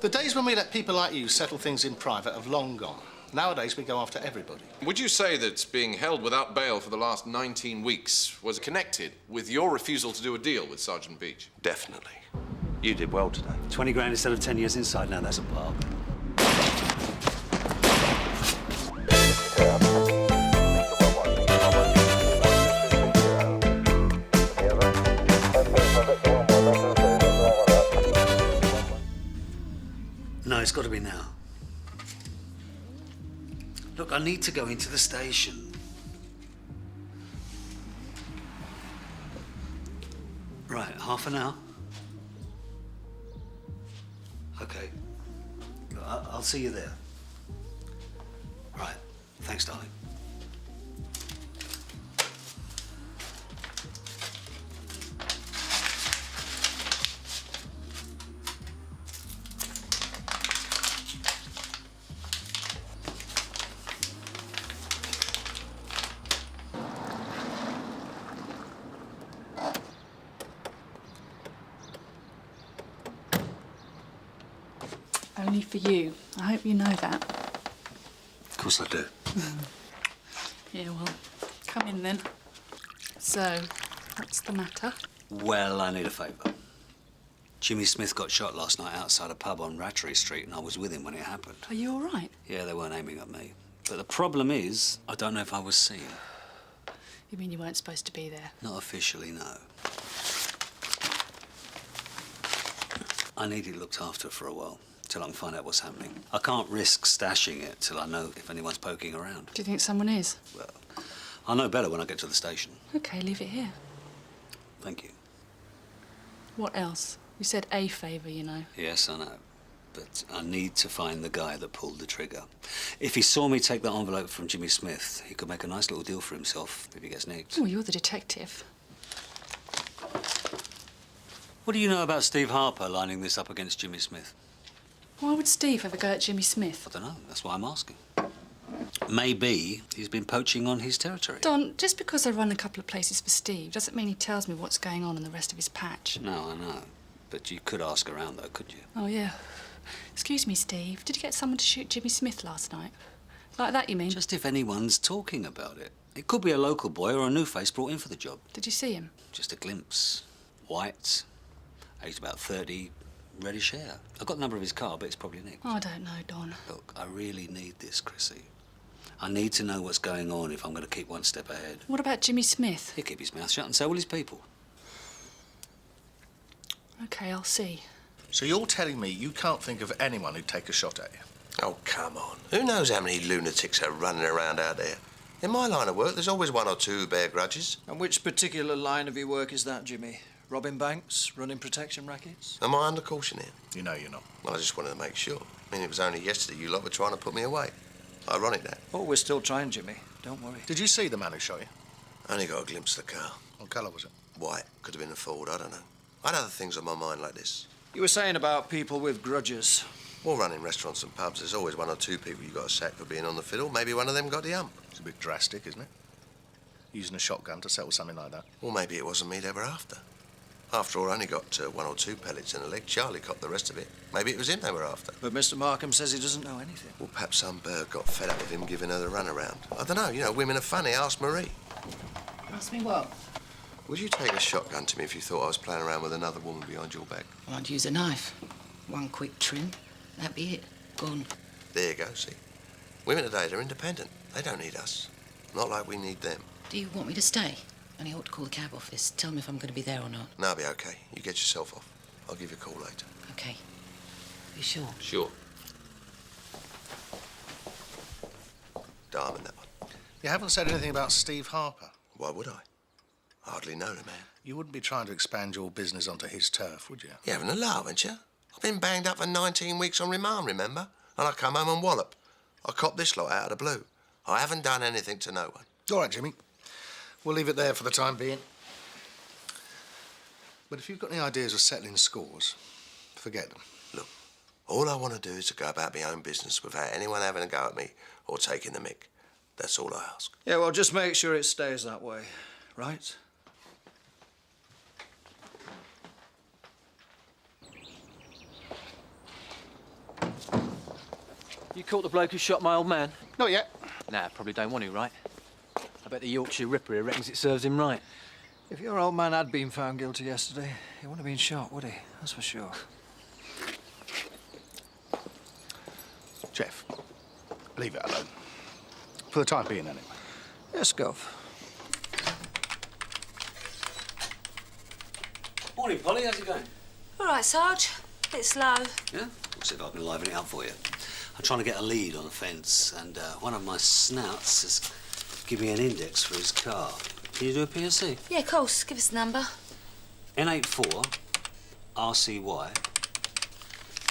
The days when we let people like you settle things in private have long gone. Nowadays, we go after everybody. Would you say that being held without bail for the last 19 weeks was connected with your refusal to do a deal with Sergeant Beech? Definitely. You did well today. 20 grand instead of 10 years inside. Now that's a bargain. No, it's got to be now. Look, I need to go into the station. Right, half an hour. Okay. I'll see you there. Right. Thanks, darling. Only for you. I hope you know that. Of course I do. Yeah, well, come in then. So, what's the matter? Well, I need a favour. Jimmy Smith got shot last night outside a pub on Rattery Street, and I was with him when it happened. Are you all right? Yeah, they weren't aiming at me. But the problem is, I don't know if I was seen. You mean you weren't supposed to be there? Not officially, no. I need it looked after for a while, till I can find out what's happening. I can't risk stashing it till I know if anyone's poking around. Do you think someone is? Well, I'll know better when I get to the station. OK, leave it here. Thank you. What else? You said a favour, you know. Yes, I know. But I need to find the guy that pulled the trigger. If he saw me take that envelope from Jimmy Smith, he could make a nice little deal for himself if he gets nicked. Oh, you're the detective. What do you know about Steve Harper lining this up against Jimmy Smith? Why would Steve ever go at Jimmy Smith? I don't know. That's why I'm asking. Maybe he's been poaching on his territory. Don, just because I run a couple of places for Steve doesn't mean he tells me what's going on in the rest of his patch. No, I know. But you could ask around, though, couldn't you? Oh, yeah. Excuse me, Steve. Did you get someone to shoot Jimmy Smith last night? Like that, you mean? Just if anyone's talking about it. It could be a local boy or a new face brought in for the job. Did you see him? Just a glimpse. White, aged about 30, reddish hair. I've got the number of his car, but it's probably nicked. Oh, I don't know, Don. Look, I really need this, Chrissy. I need to know what's going on if I'm going to keep one step ahead. What about Jimmy Smith? He'll keep his mouth shut and so will his people. OK, I'll see. So you're telling me you can't think of anyone who'd take a shot at you? Oh, come on. Who knows how many lunatics are running around out there? In my line of work, there's always one or two who bear grudges. And which particular line of your work is that, Jimmy? Robbing banks? Running protection rackets? Am I under caution here? You know you're not. Well, I just wanted to make sure. I mean, it was only yesterday you lot were trying to put me away. Ironic, that. Oh, we're still trying, Jimmy. Don't worry. Did you see the man who shot you? Only got a glimpse of the car. What colour was it? White. Could have been a Ford, I don't know. I had other things on my mind like this. You were saying about people with grudges. Well, running restaurants and pubs, there's always one or two people you got to sack for being on the fiddle. Maybe one of them got the hump. It's a bit drastic, isn't it? Using a shotgun to settle something like that. Well, maybe it wasn't me they were after. After all, I only got one or two pellets in the leg. Charlie copped the rest of it. Maybe it was him they were after. But Mr. Markham says he doesn't know anything. Well, perhaps some bird got fed up with him giving her the runaround. I don't know. You know, women are funny. Ask Marie. Ask me what? Would you take a shotgun to me if you thought I was playing around with another woman behind your back? Well, I'd use a knife. One quick trim. That'd be it. Gone. There you go, see? Women today, they're independent. They don't need us. Not like we need them. Do you want me to stay? Only ought to call the cab office. Tell me if I'm going to be there or not. No, I'll be OK. You get yourself off. I'll give you a call later. OK. You sure? Sure. Diamond, that one. You haven't said anything about Steve Harper. Why would I? Hardly know the man. You wouldn't be trying to expand your business onto his turf, would you? You're having a laugh, aren't you? I've been banged up for 19 weeks on remand, remember? And I come home and wallop. I copped this lot out of the blue. I haven't done anything to no one. All right, Jimmy. We'll leave it there for the time being. But if you've got any ideas of settling scores, forget them. Look, all I want to do is to go about my own business without anyone having a go at me or taking the mick. That's all I ask. Yeah, well, just make sure it stays that way, right? You caught the bloke who shot my old man? Not yet. Nah, probably don't want to, right? I bet the Yorkshire Ripper here reckons it serves him right. If your old man had been found guilty yesterday, he wouldn't have been shot, would he? That's for sure. Jeff, leave it alone. For the time being, anyway. Yes, Gov. Morning, Polly. How's it going? All right, Sarge. Bit slow. Yeah? We'll see if I can liven it up for you. I'm trying to get a lead on the fence, and one of my snouts has given me an index for his car. Can you do a PSC? Yeah, of course. Give us the number. N84 RCY.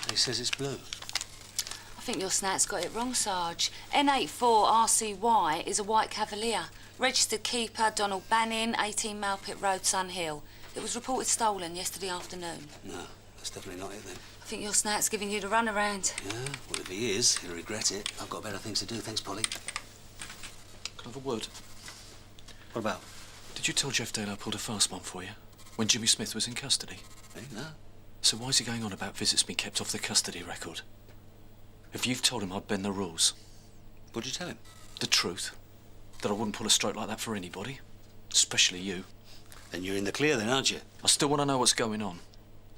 And he says it's blue. I think your snat's got it wrong, Sarge. N84 RCY is a white Cavalier. Registered keeper, Donald Banning, 18 Malpit Road, Sun Hill. It was reported stolen yesterday afternoon. No, that's definitely not it then. I think your snat's giving you the runaround. Yeah, well, if he is, he'll regret it. I've got better things to do. Thanks, Polly. Can I have a word? What about? Did you tell Jeff Dale I pulled a fast one for you when Jimmy Smith was in custody? Hey, no. So why's he going on about visits being kept off the custody record? If you've told him I'd bend the rules. What'd you tell him? The truth. That I wouldn't pull a stroke like that for anybody. Especially you. Then you're in the clear then, aren't you? I still want to know what's going on.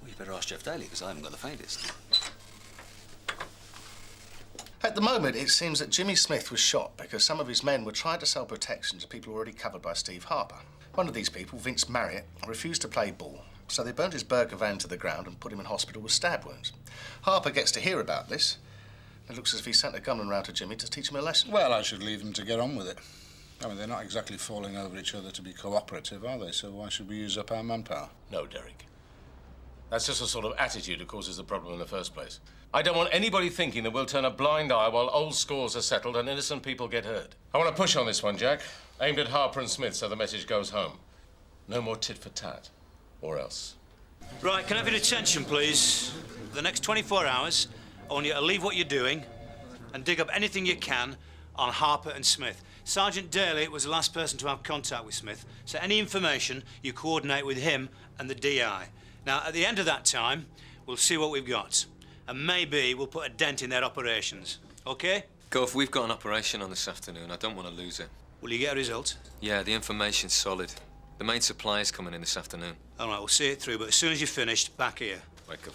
Well, you better ask Jeff Daly, because I haven't got the faintest. At the moment, it seems that Jimmy Smith was shot because some of his men were trying to sell protection to people already covered by Steve Harper. One of these people, Vince Marriott, refused to play ball, so they burned his burger van to the ground and put him in hospital with stab wounds. Harper gets to hear about this. It looks as if he sent a gunman round to Jimmy to teach him a lesson. Well, I should leave him to get on with it. I mean, they're not exactly falling over each other to be cooperative, are they? So why should we use up our manpower? No, Derek. That's just the sort of attitude that causes the problem in the first place. I don't want anybody thinking that we'll turn a blind eye while old scores are settled and innocent people get hurt. I want to push on this one, Jack. Aimed at Harper and Smith so the message goes home. No more tit for tat, or else. Right, can I have your attention, please? For the next 24 hours, I want you to leave what you're doing and dig up anything you can on Harper and Smith. Sergeant Daly was the last person to have contact with Smith, so any information you coordinate with him and the DI. Now, at the end of that time, we'll see what we've got, and maybe we'll put a dent in their operations. OK? Gov, we've got an operation on this afternoon. I don't want to lose it. Will you get a result? Yeah, the information's solid. The main supply's coming in this afternoon. All right, we'll see it through, but as soon as you're finished, back here. Right, Gov.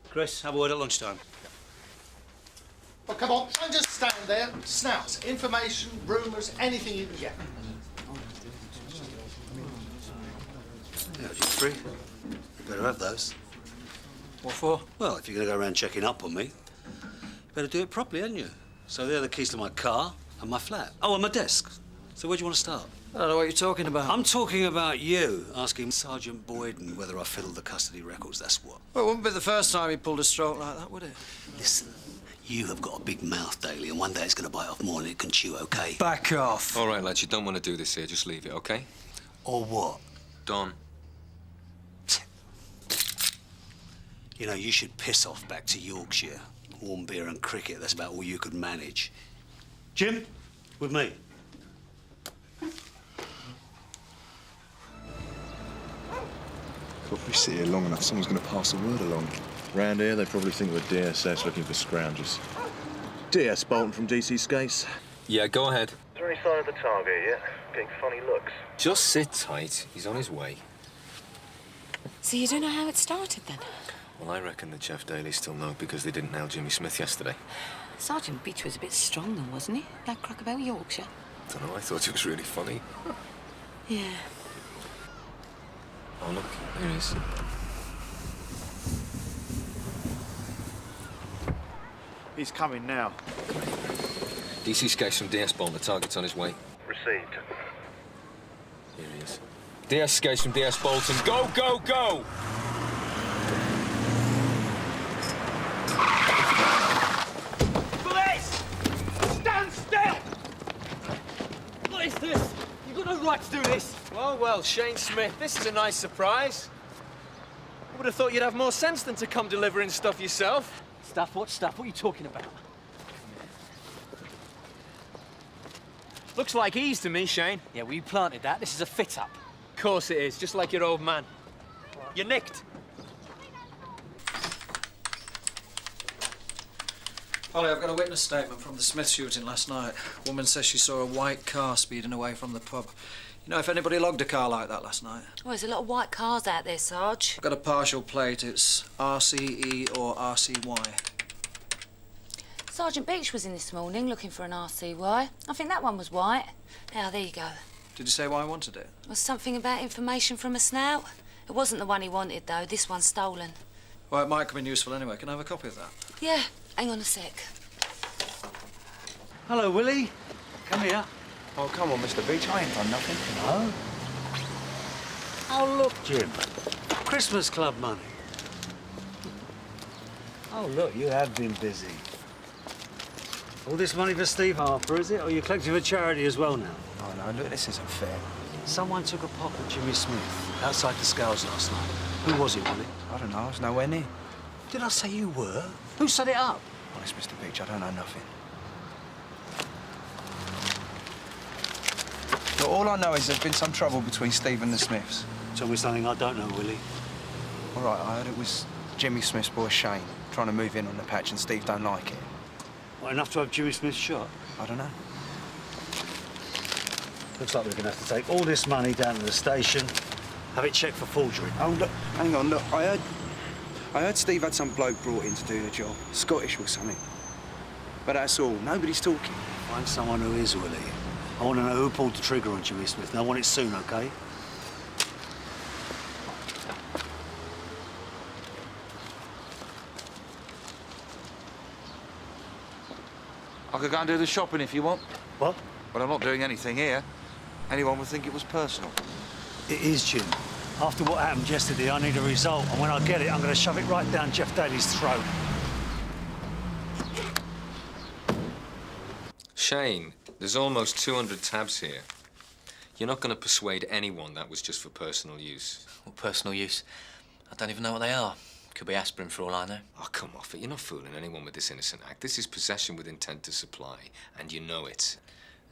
Chris, have a word at lunchtime. Well, come on, don't just stand there. Snouts, information, rumours, anything you can get. Yeah, you're free. You better have those. What for? Well, if you're going to go around checking up on me, you better do it properly, haven't you? So they're the keys to my car and my flat. Oh, and my desk. So where do you want to start? I don't know what you're talking about. I'm talking about you asking Sergeant Boyden whether I fiddled the custody records, that's what. Well, it wouldn't be the first time he pulled a stroke like that, would it? Listen, you have got a big mouth, Daly, and one day it's going to bite off more than it can chew, OK? Back off. All right, lads, you don't want to do this here. Just leave it, OK? Or what? Don. You know, you should piss off back to Yorkshire. Warm beer and cricket, that's about all you could manage. Jim, with me. If we sit here long enough, someone's going to pass the word along. Round here, they probably think we're DSS looking for scroungers. DS Boulton from DC Skates. Yeah, go ahead. Is there any sign of the target yet? Getting funny looks. Just sit tight. He's on his way. So you don't know how it started, then? Well, I reckon that Jeff Daly still know because they didn't nail Jimmy Smith yesterday. Sergeant Beech was a bit strong, though, wasn't he? That crack about Yorkshire. Don't know, I thought it was really funny. Yeah. Oh, look, here he is. He's coming now. DC Skates from DS Bolton. The target's on his way. Received. Here he is. DS Skates from DS Bolton. Go, go, go! Police! Stand still! What is this? You've got no right to do this. Well, well, Shane Smith, this is a nice surprise. I would have thought you'd have more sense than to come delivering stuff yourself. Stuff? What stuff? What are you talking about? Looks like ease to me, Shane. Yeah, well, you planted that. This is a fit-up. Of course it is, just like your old man. You're nicked. Ollie, I've got a witness statement from the Smith shooting last night. Woman says she saw a white car speeding away from the pub. You know if anybody logged a car like that last night? Well, there's a lot of white cars out there, Sarge. I've got a partial plate. It's RCE or RCY. Sergeant Beech was in this morning looking for an RCY. I think that one was white. Now, there you go. Did you say why I wanted it? Was something about information from a snout? It wasn't the one he wanted, though. This one's stolen. Well, it might come in useful anyway. Can I have a copy of that? Yeah, hang on a sec. Hello, Willie. Come here. Oh, come on, Mr. Beech. I ain't done nothing. No? Oh, look, Jim. Christmas club money. Oh, look, you have been busy. All this money for Steve Harper, is it? Or you collecting for charity as well now? Oh, no, look, this isn't fair. Someone took a pop at Jimmy Smith outside the Scales last night. Who was it, Willie? I don't know. I was nowhere near. Did I say you were? Who set it up? Honest, Mr. Beech, I don't know nothing. Look, all I know is there's been some trouble between Steve and the Smiths. Tell me something I don't know, Willie. All right, I heard it was Jimmy Smith's boy Shane trying to move in on the patch and Steve don't like it. What, enough to have Jimmy Smith shot? I don't know. Looks like we're going to have to take all this money down to the station, have it checked for forgery. Oh, look, hang on, look, I heard Steve had some bloke brought in to do the job, Scottish or something. But that's all. Nobody's talking. Find someone who is, Willie. I want to know who pulled the trigger on Jimmy Smith, and I want it soon, OK? I could go and do the shopping if you want. What? But I'm not doing anything here. Anyone would think it was personal. It is, Jim. After what happened yesterday, I need a result, and when I get it, I'm going to shove it right down Jeff Daly's throat. Shane, there's almost 200 tabs here. You're not going to persuade anyone that was just for personal use. Well, personal use? I don't even know what they are. Could be aspirin for all I know. Oh, come off it. You're not fooling anyone with this innocent act. This is possession with intent to supply, and you know it.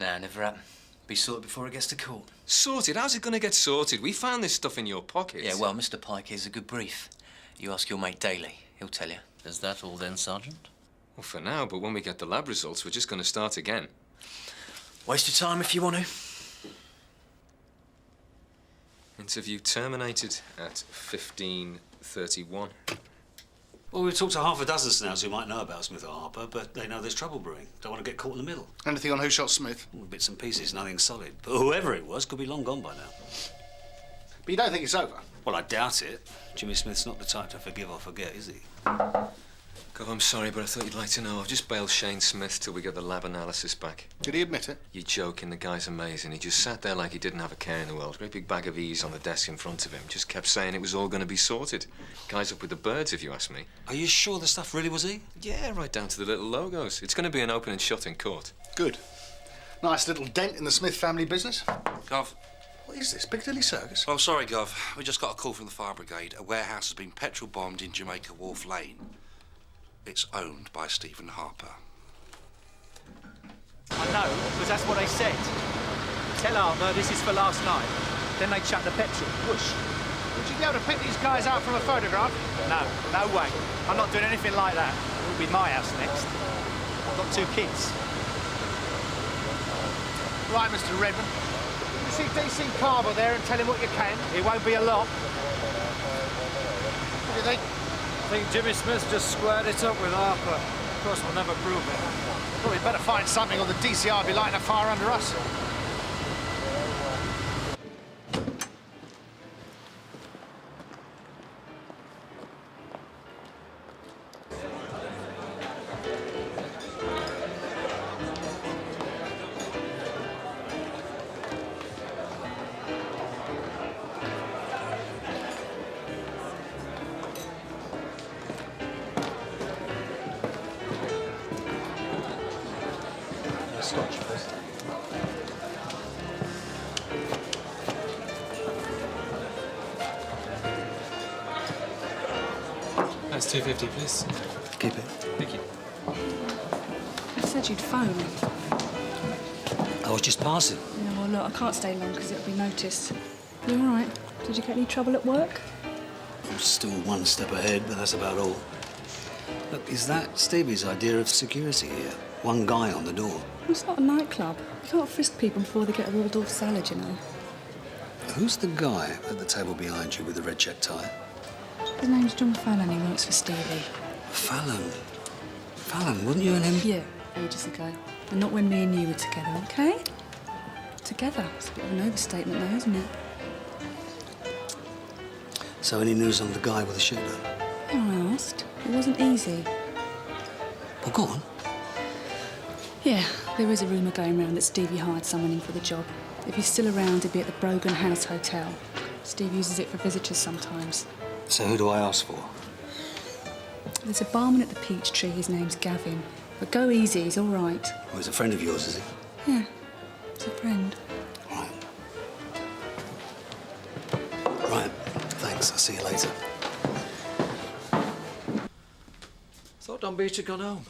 Nah, never happened. Be sorted before it gets to court. Sorted? How's it going to get sorted? We found this stuff in your pockets. Yeah, well, Mr. Pike is a good brief. You ask your mate Daly. He'll tell you. Is that all then, Sergeant? Well, for now, but when we get the lab results, we're just going to start again. Waste your time if you want to. Interview terminated at 15:31. Well, we've talked to half a dozen snouts who might know about Smith or Harper, but they know there's trouble brewing. Don't want to get caught in the middle. Anything on who shot Smith? Well, bits and pieces, nothing solid. But whoever it was could be long gone by now. But you don't think it's over? Well, I doubt it. Jimmy Smith's not the type to forgive or forget, is he? God, I'm sorry, but I thought you'd like to know. I've just bailed Shane Smith till we get the lab analysis back. Did he admit it? You're joking. The guy's amazing. He just sat there like he didn't have a care in the world. Great big bag of ease on the desk in front of him. Just kept saying it was all going to be sorted. Guy's up with the birds, if you ask me. Are you sure the stuff really was he? Yeah, right down to the little logos. It's going to be an open and shut in court. Good. Nice little dent in the Smith family business. Gov. What is this, Piccadilly Circus? Oh, sorry, Gov. We just got a call from the fire brigade. A warehouse has been petrol bombed in Jamaica Wharf Lane. It's owned by Stephen Harper. I know, because that's what they said. Tell Harper this is for last night. Then they chuck the petrol. Whoosh. Would you be able to pick these guys out from a photograph? No, no way. I'm not doing anything like that. It'll be my house next. I've got 2 kids. Right, Mr. Redmond. You see DC Carver there and tell him what you can. It won't be a lot. What do you think? I think Jimmy Smith just squared it up with Harper. Of course, we'll never prove it. Well, we'd better find something or the DCI will be lighting a fire under us. That's $2.50, please. Keep it. Thank you. I said you'd phone. I was just passing. Yeah, well, look, I can't stay long because it'll be noticed. You all right? Did you get any trouble at work? I'm still one step ahead, but that's about all. Look, is that Stevie's idea of security here? One guy on the door. It's not a nightclub. You can't frisk people before they get a Waldorf salad, you know. Who's the guy at the table behind you with the red check tie? His name's John Fallon. He works for Stevie. Fallon. Fallon, wasn't you and him? Yeah, ages ago. And not when me and you were together, OK? Together. It's a bit of an overstatement, though, isn't it? So any news on the guy with the shooter? I asked. It wasn't easy. Well, go on. Yeah, there is a rumour going round that Stevie hired someone in for the job. If he's still around, he'd be at the Brogan House Hotel. Steve uses it for visitors sometimes. So who do I ask for? Theres a barman at the Peach Tree. His name's Gavin. But go easy, he's all right. Well, he's a friend of yours, is he? Yeah, he's a friend. Right, thanks. I'll see you later. Thought Don Beech had gone home.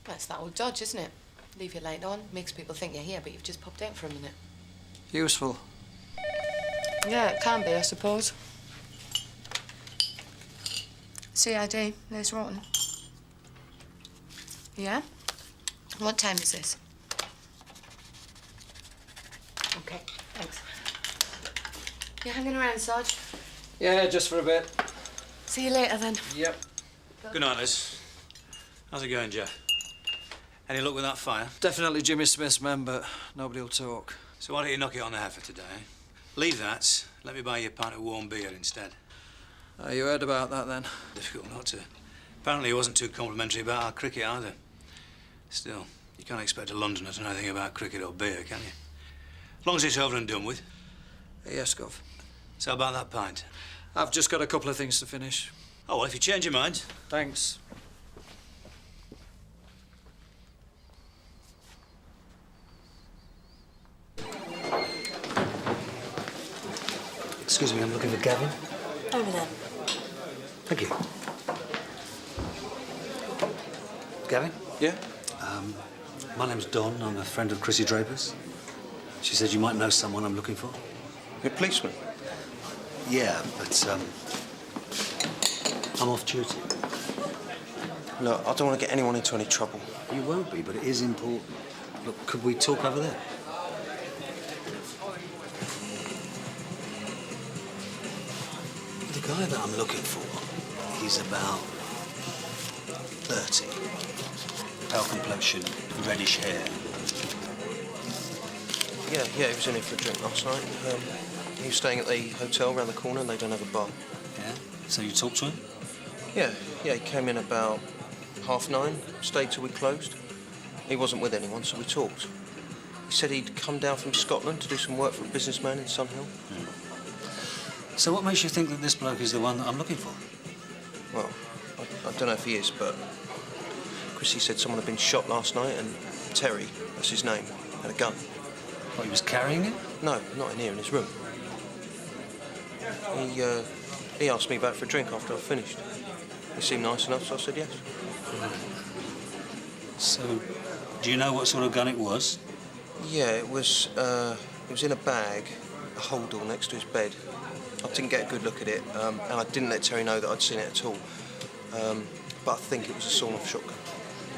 That's that old dodge, isn't it? Leave you late on, makes people think you're here, but you've just popped out for a minute. Useful. Yeah, it can be, I suppose. CID, Liz Rotten. Yeah? What time is this? OK, thanks. You hanging around, Sarge? Yeah, just for a bit. See you later, then. Yep. Good night, Liz. How's it going, Jeff? Any luck with that fire? Definitely Jimmy Smith's men, but nobody will talk. So why don't you knock it on the head for today? Leave that. Let me buy you a pint of warm beer instead. You heard about that, then? Difficult not to. Apparently he wasn't too complimentary about our cricket either. Still, you can't expect a Londoner to know anything about cricket or beer, can you? As long as it's over and done with. Yes, Gov. So about that pint? I've just got a couple of things to finish. Oh, well, if you change your mind. Thanks. Excuse me, I'm looking for Gavin. Over there. Thank you. Gavin? Yeah? My name's Don. I'm a friend of Chrissy Draper's. She said you might know someone I'm looking for. You're a policeman? Yeah, but, I'm off duty. Look, I don't want to get anyone into any trouble. You won't be, but it is important. Look, could we talk over there? The guy that I'm looking for, he's about 30. Pale complexion, reddish hair. Yeah, he was in here for a drink last night. He was staying at the hotel round the corner and they don't have a bar. Yeah? So you talked to him? Yeah, he came in about 9:30, stayed till we closed. He wasn't with anyone, so we talked. He said he'd come down from Scotland to do some work for a businessman in Sunhill. So what makes you think that this bloke is the one that I'm looking for? Well, I don't know if he is, but Chrissy said someone had been shot last night and Terry, that's his name, had a gun. What, he was carrying it? No, not in here, in his room. He asked me back for a drink after I finished. He seemed nice enough, so I said yes. So, do you know what sort of gun it was? Yeah, it was in a bag, a holdall next to his bed. I didn't get a good look at it, and I didn't let Terry know that I'd seen it at all. But I think it was a sawn-off shotgun.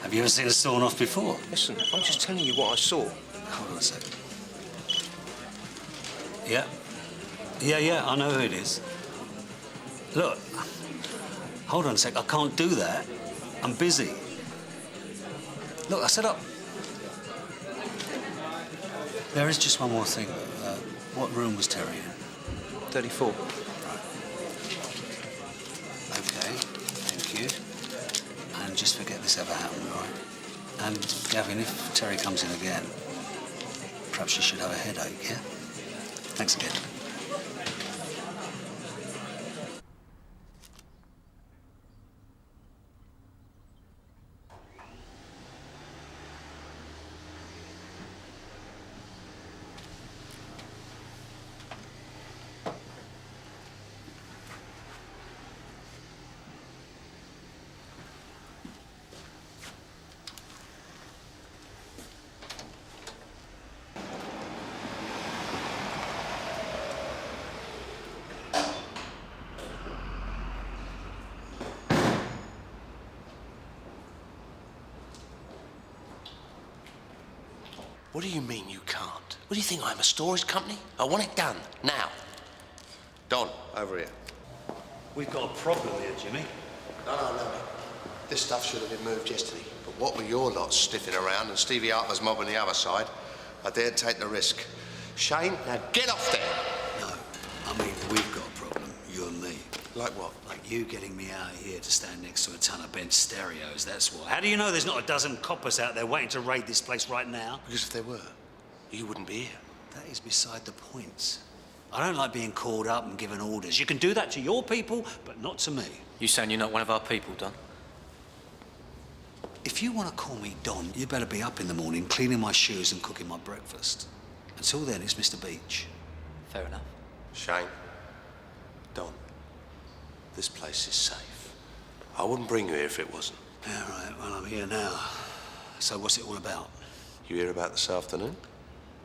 Have you ever seen a sawn-off before? Listen, I'm just telling you what I saw. Hold on a second. Yeah. Yeah, I know who it is. Look, hold on a sec. I can't do that. I'm busy. Look, I set up. There is just one more thing. What room was Terry in? 34. Right. OK, thank you. And just forget this ever happened, all right? And, Gavin, if Terry comes in again, perhaps you should have a headache, yeah? Thanks again. What do you mean you can't? What do you think, I'm a storage company? I want it done, now. Don, over here. We've got a problem here, Jimmy. No. This stuff should have been moved yesterday. But what with your lot sniffing around and Stevie Harper's mob on the other side, I dared take the risk. Shane, now get off there! No, I mean, we've got a problem, you and me. Like what? Like you getting me out here to stand next to a ton of bent stereos, that's why. How do you know there's not a dozen coppers out there waiting to raid this place right now? Because if there were, you wouldn't be here. That is beside the point. I don't like being called up and given orders. You can do that to your people, but not to me. You saying you're not one of our people, Don? If you want to call me Don, you better be up in the morning, cleaning my shoes and cooking my breakfast. Until then, it's Mr. Beech. Fair enough. Shane, Don, this place is safe. I wouldn't bring you here if it wasn't. Yeah, right. Well, I'm here now. So what's it all about? You hear about this afternoon?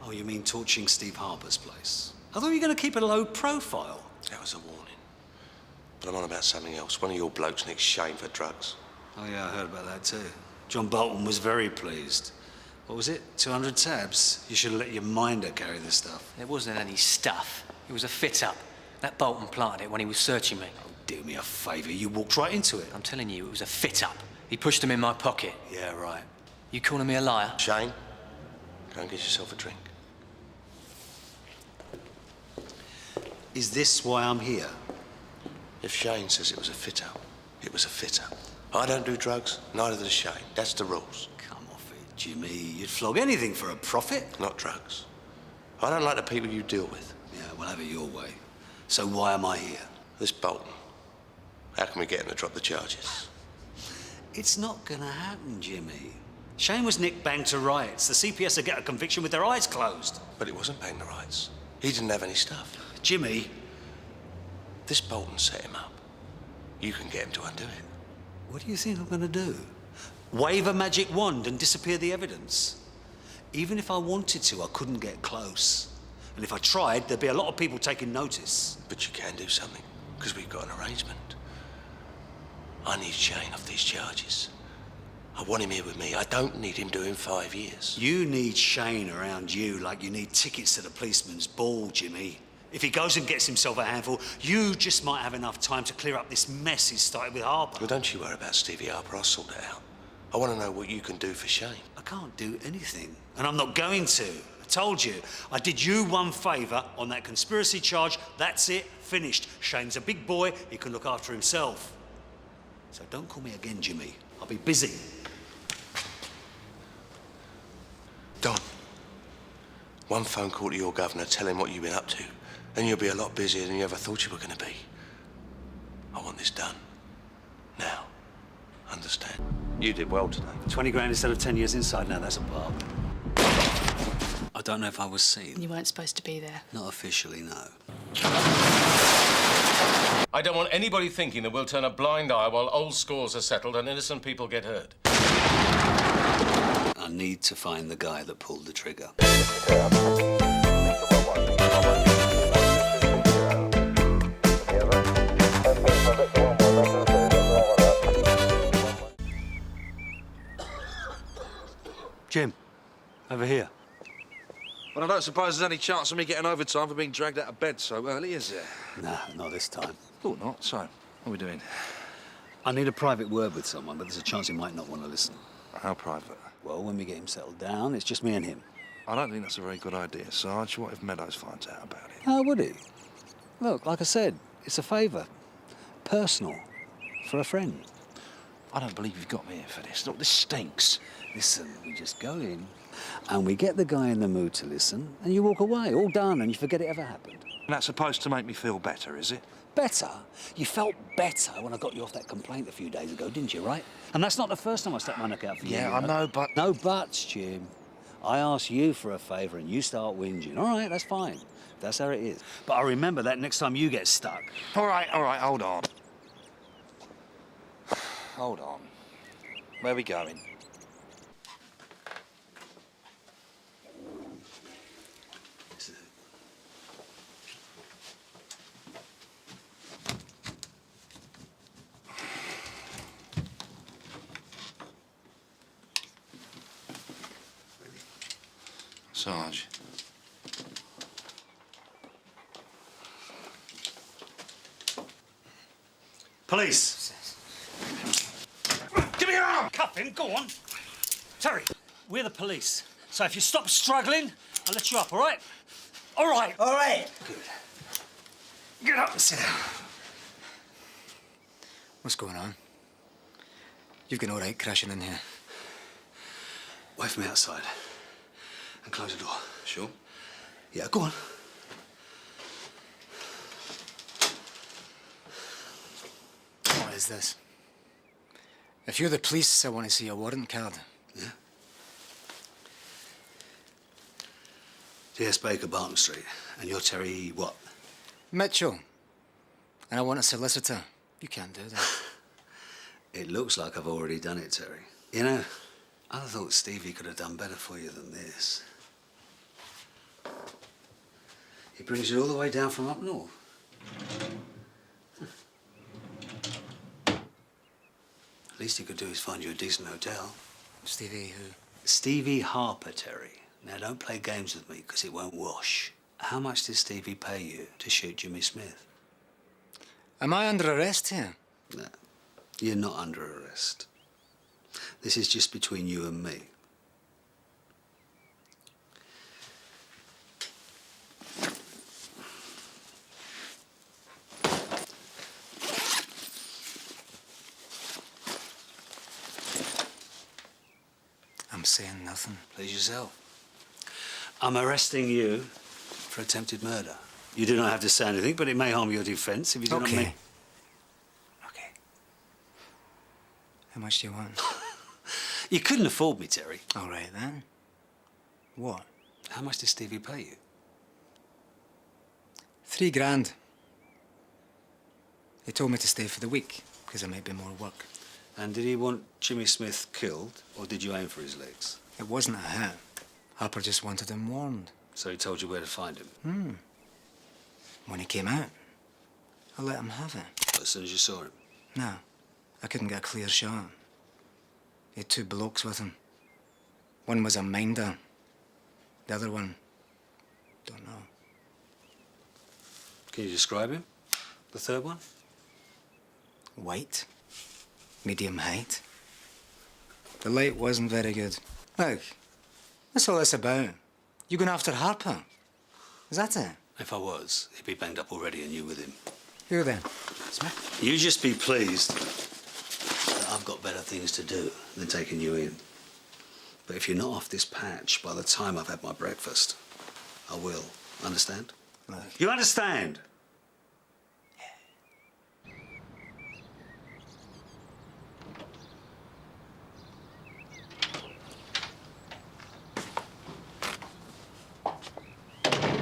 Oh, you mean torching Steve Harper's place? I thought you were going to keep it a low profile. That was a warning. But I'm on about something else. One of your blokes nicked Shane for drugs. Oh, yeah, I heard about that too. John Boulton was very pleased. What was it? 200 tabs? You should have let your minder carry the stuff. It wasn't any stuff. It was a fit-up. That Boulton planted it when he was searching me. Oh, do me a favour. You walked right into it. I'm telling you, it was a fit-up. He pushed them in my pocket. Yeah, right. You calling me a liar? Shane, go and get yourself a drink. Is this why I'm here? If Shane says it was a fit-up, it was a fit-up. I don't do drugs, neither does Shane. That's the rules. Come off it, Jimmy. You'd flog anything for a profit. Not drugs. I don't like the people you deal with. Yeah, well, have it your way. So why am I here? This Boulton. How can we get him to drop the charges? It's not gonna happen, Jimmy. Shane was nicked banged to rights. The CPS will get a conviction with their eyes closed. But it wasn't banged to rights. He didn't have any stuff. Jimmy. This Boulton set him up. You can get him to undo it. What do you think I'm gonna do? Wave a magic wand and disappear the evidence? Even if I wanted to, I couldn't get close. And if I tried, there'd be a lot of people taking notice. But you can do something, because we've got an arrangement. I need Shane off these charges. I want him here with me. I don't need him doing 5 years. You need Shane around you like you need tickets to the policeman's ball, Jimmy. If he goes and gets himself a handful, you just might have enough time to clear up this mess he's started with Harper. Well, don't you worry about Stevie Harper. I'll sort it out. I want to know what you can do for Shane. I can't do anything, and I'm not going to. I told you. I did you one favour on that conspiracy charge. That's it. Finished. Shane's a big boy. He can look after himself. So don't call me again, Jimmy. I'll be busy. Don, one phone call to your governor, tell him what you've been up to, and you'll be a lot busier than you ever thought you were going to be. I want this done. Now. Understand? You did well today. 20 grand instead of 10 years inside. Now that's a bargain. I don't know if I was seen. You weren't supposed to be there. Not officially, no. I don't want anybody thinking that we'll turn a blind eye while old scores are settled and innocent people get hurt. I need to find the guy that pulled the trigger. Jim, over here. Well, I don't suppose there's any chance of me getting overtime for being dragged out of bed so early, is there? Nah, not this time. Thought not. So, what are we doing? I need a private word with someone, but there's a chance he might not want to listen. How private? Well, when we get him settled down, it's just me and him. I don't think that's a very good idea, Sarge. What if Meadows finds out about it? How would he? Look, like I said, it's a favour. Personal. For a friend. I don't believe you've got me here for this. Look, this stinks. Listen, we just go in, and we get the guy in the mood to listen, and you walk away, all done, and you forget it ever happened. And that's supposed to make me feel better, is it? Better? You felt better when I got you off that complaint a few days ago, didn't you, right? And that's not the first time I stuck my neck out for you. Yeah, I know, but... No buts, Jim. I ask you for a favour and you start whinging. All right, that's fine. That's how it is. But I remember that next time you get stuck. All right, hold on. Hold on. Where are we going? Sarge. Police. Give me your arm! Cuff him, go on. Terry, we're the police. So if you stop struggling, I'll let you up, all right? All right. All right. Good. Get up and sit down. What's going on? You've got all right crashing in here. Wait for me outside. And close the door. Sure? Yeah, go on. What is this? If you're the police, I want to see a warrant card. Yeah? T.S. Baker, Barton Street. And you're Terry what? Mitchell. And I want a solicitor. You can't do that. It looks like I've already done it, Terry. You know, I thought Stevie could have done better for you than this. He brings you all the way down from up north. Least he could do is find you a decent hotel. Stevie who? Stevie Harper, Terry. Now, don't play games with me, because it won't wash. How much did Stevie pay you to shoot Jimmy Smith? Am I under arrest here? No, you're not under arrest. This is just between you and me. I'm saying nothing. Please yourself. I'm arresting you for attempted murder. You do not have to say anything, but it may harm your defence if you do not make... Okay. How much do you want? You couldn't afford me, Terry. All right, then. What? How much did Stevie pay you? $3 grand. He told me to stay for the week, because there might be more work. And did he want Jimmy Smith killed, or did you aim for his legs? It wasn't a hit. Harper just wanted him warned. So he told you where to find him? When he came out, I let him have it. As soon as you saw him? No, I couldn't get a clear shot. He had 2 blokes with him. One was a minder. The other one, don't know. Can you describe him? The third one? White, medium height. The light wasn't very good. Look, that's all it's about. You going after Harper? Is that it? If I was, he'd be banged up already and you with him. Who then? Smith? You just be pleased that I've got better things to do than taking you in. But if you're not off this patch by the time I've had my breakfast, I will. Understand? Look. You understand?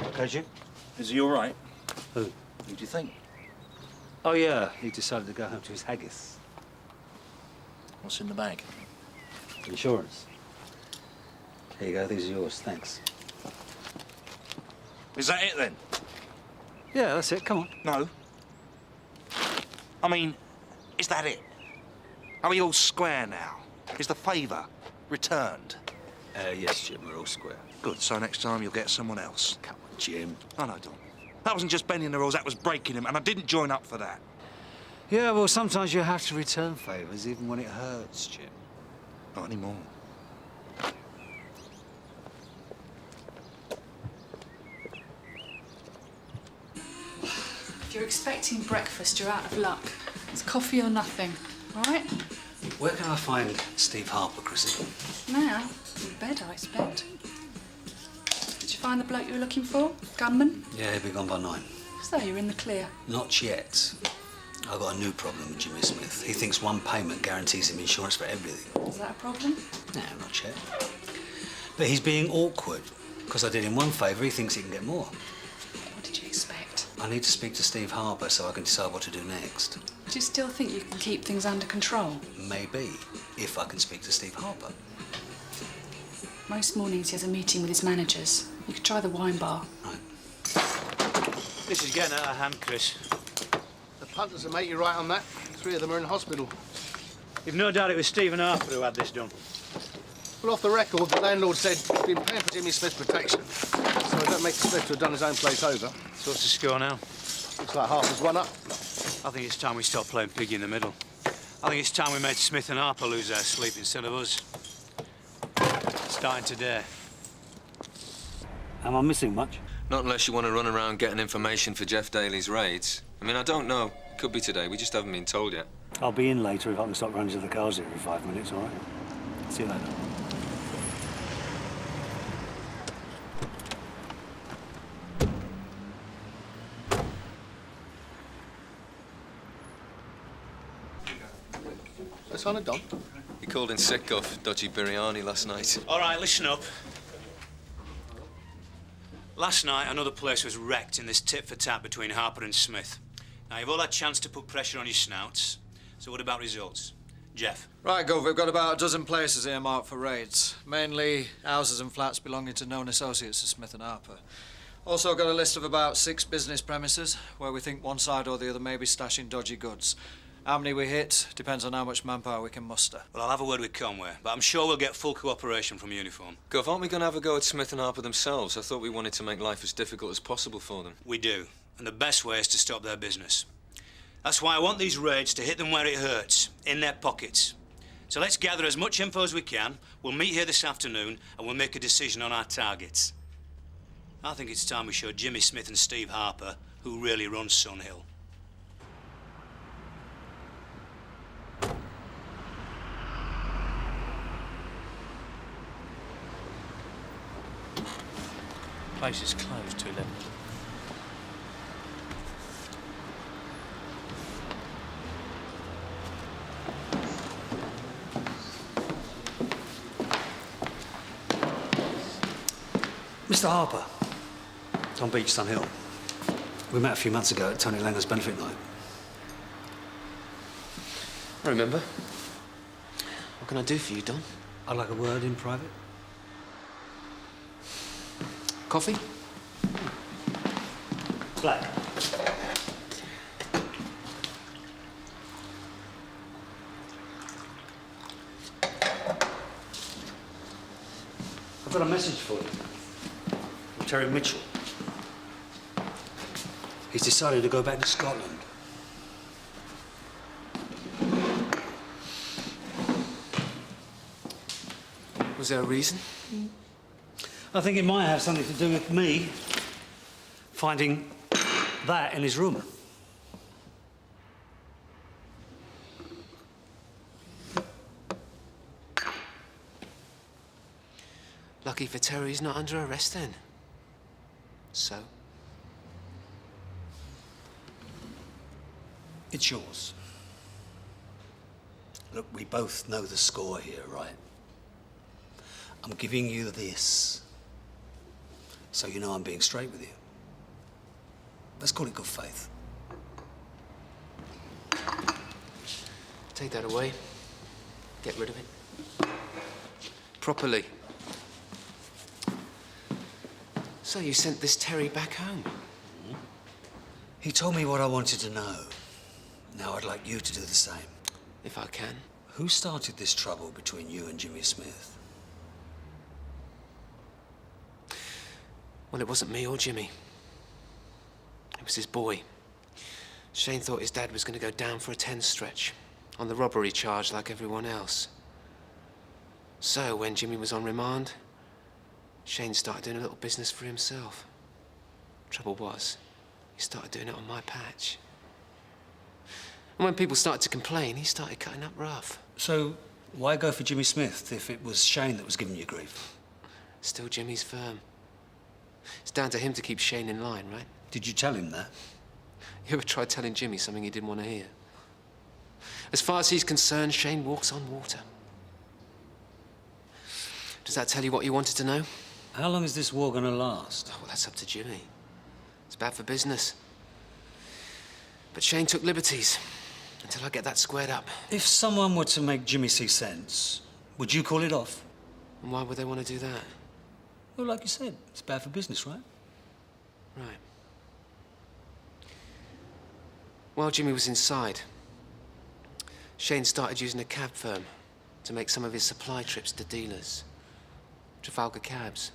Okay, Jim? Is he all right? Who? Who do you think? Oh, yeah. He decided to go home to his haggis. What's in the bag? Insurance. Here you go. These are yours. Thanks. Is that it, then? Yeah, that's it. Come on. No. I mean, is that it? Are we all square now? Is the favour returned? Yes, Jim. We're all square. Good. So next time you'll get someone else. Come on, Jim. I know, Don. That wasn't just bending the rules, that was breaking them, and I didn't join up for that. Yeah, well, sometimes you have to return favours, even when it hurts, Jim. Not anymore. If you're expecting breakfast, you're out of luck. It's coffee or nothing, all right? Where can I find Steve Harper, Chrissy? Now, in bed, I expect. Did you find the bloke you were looking for? Gunman? Yeah, he'll be gone by 9. So you're in the clear. Not yet. I've got a new problem with Jimmy Smith. He thinks one payment guarantees him insurance for everything. Is that a problem? No, not yet. But he's being awkward. Because I did him one favour, he thinks he can get more. What did you expect? I need to speak to Steve Harper so I can decide what to do next. Do you still think you can keep things under control? Maybe, if I can speak to Steve Harper. Most mornings he has a meeting with his managers. You could try the wine bar. This is getting out of hand, Chris. The punters will make you right on that. 3 of them are in hospital. You've no doubt it was Stephen Harper who had this done. Well, off the record, the landlord said he's been paying for Jimmy Smith's protection. So I don't make Smith to have done his own place over. So what's the score now? Looks like Harper's one up. I think it's time we stopped playing piggy in the middle. I think it's time we made Smith and Harper lose their sleep instead of us. Starting today. Am I missing much? Not unless you want to run around getting information for Jeff Daly's raids. I mean, I don't know. It could be today. We just haven't been told yet. I'll be in later if I can stop running to the cars every 5 minutes, all right? See you later. That's on a Don. He called in sick off dodgy biryani last night. All right, listen up. Last night, another place was wrecked in this tit-for-tat between Harper and Smith. Now, you've all had a chance to put pressure on your snouts. So what about results? Jeff? Right, Gov, we've got about a dozen places earmarked for raids. Mainly houses and flats belonging to known associates of Smith and Harper. Also got a list of about 6 business premises where we think one side or the other may be stashing dodgy goods. How many we hit depends on how much manpower we can muster. Well, I'll have a word with Conway, but I'm sure we'll get full cooperation from Uniform. Gov, aren't we going to have a go at Smith and Harper themselves? I thought we wanted to make life as difficult as possible for them. We do, and the best way is to stop their business. That's why I want these raids to hit them where it hurts, in their pockets. So let's gather as much info as we can. We'll meet here this afternoon, and we'll make a decision on our targets. I think it's time we showed Jimmy Smith and Steve Harper who really runs Sunhill. Place is closed to 11. Mr. Harper. It's on Beech, Sunhill. We met a few months ago at Tony Langer's benefit night. I remember. What can I do for you, Don? I'd like a word in private. Coffee? Black. I've got a message for you. From Terry Mitchell. He's decided to go back to Scotland. Was there a reason? I think it might have something to do with me finding that in his room. Lucky for Terry he's not under arrest then. So? It's yours. Look, we both know the score here, right? I'm giving you this, so you know I'm being straight with you. Let's call it good faith. Take that away. Get rid of it. Properly. So you sent this Terry back home? He told me what I wanted to know. Now I'd like you to do the same. If I can. Who started this trouble between you and Jimmy Smith? Well, it wasn't me or Jimmy. It was his boy. Shane thought his dad was going to go down for a 10 stretch on the robbery charge like everyone else. So when Jimmy was on remand, Shane started doing a little business for himself. Trouble was, he started doing it on my patch. And when people started to complain, he started cutting up rough. So why go for Jimmy Smith if it was Shane that was giving you grief? Still Jimmy's firm. It's down to him to keep Shane in line, right? Did you tell him that? You ever tried telling Jimmy something he didn't want to hear? As far as he's concerned, Shane walks on water. Does that tell you what you wanted to know? How long is this war going to last? Oh, well, that's up to Jimmy. It's bad for business. But Shane took liberties until I get that squared up. If someone were to make Jimmy see sense, would you call it off? And why would they want to do that? Well, like you said, it's bad for business, right? Right. While Jimmy was inside, Shane started using a cab firm to make some of his supply trips to dealers. Trafalgar Cabs.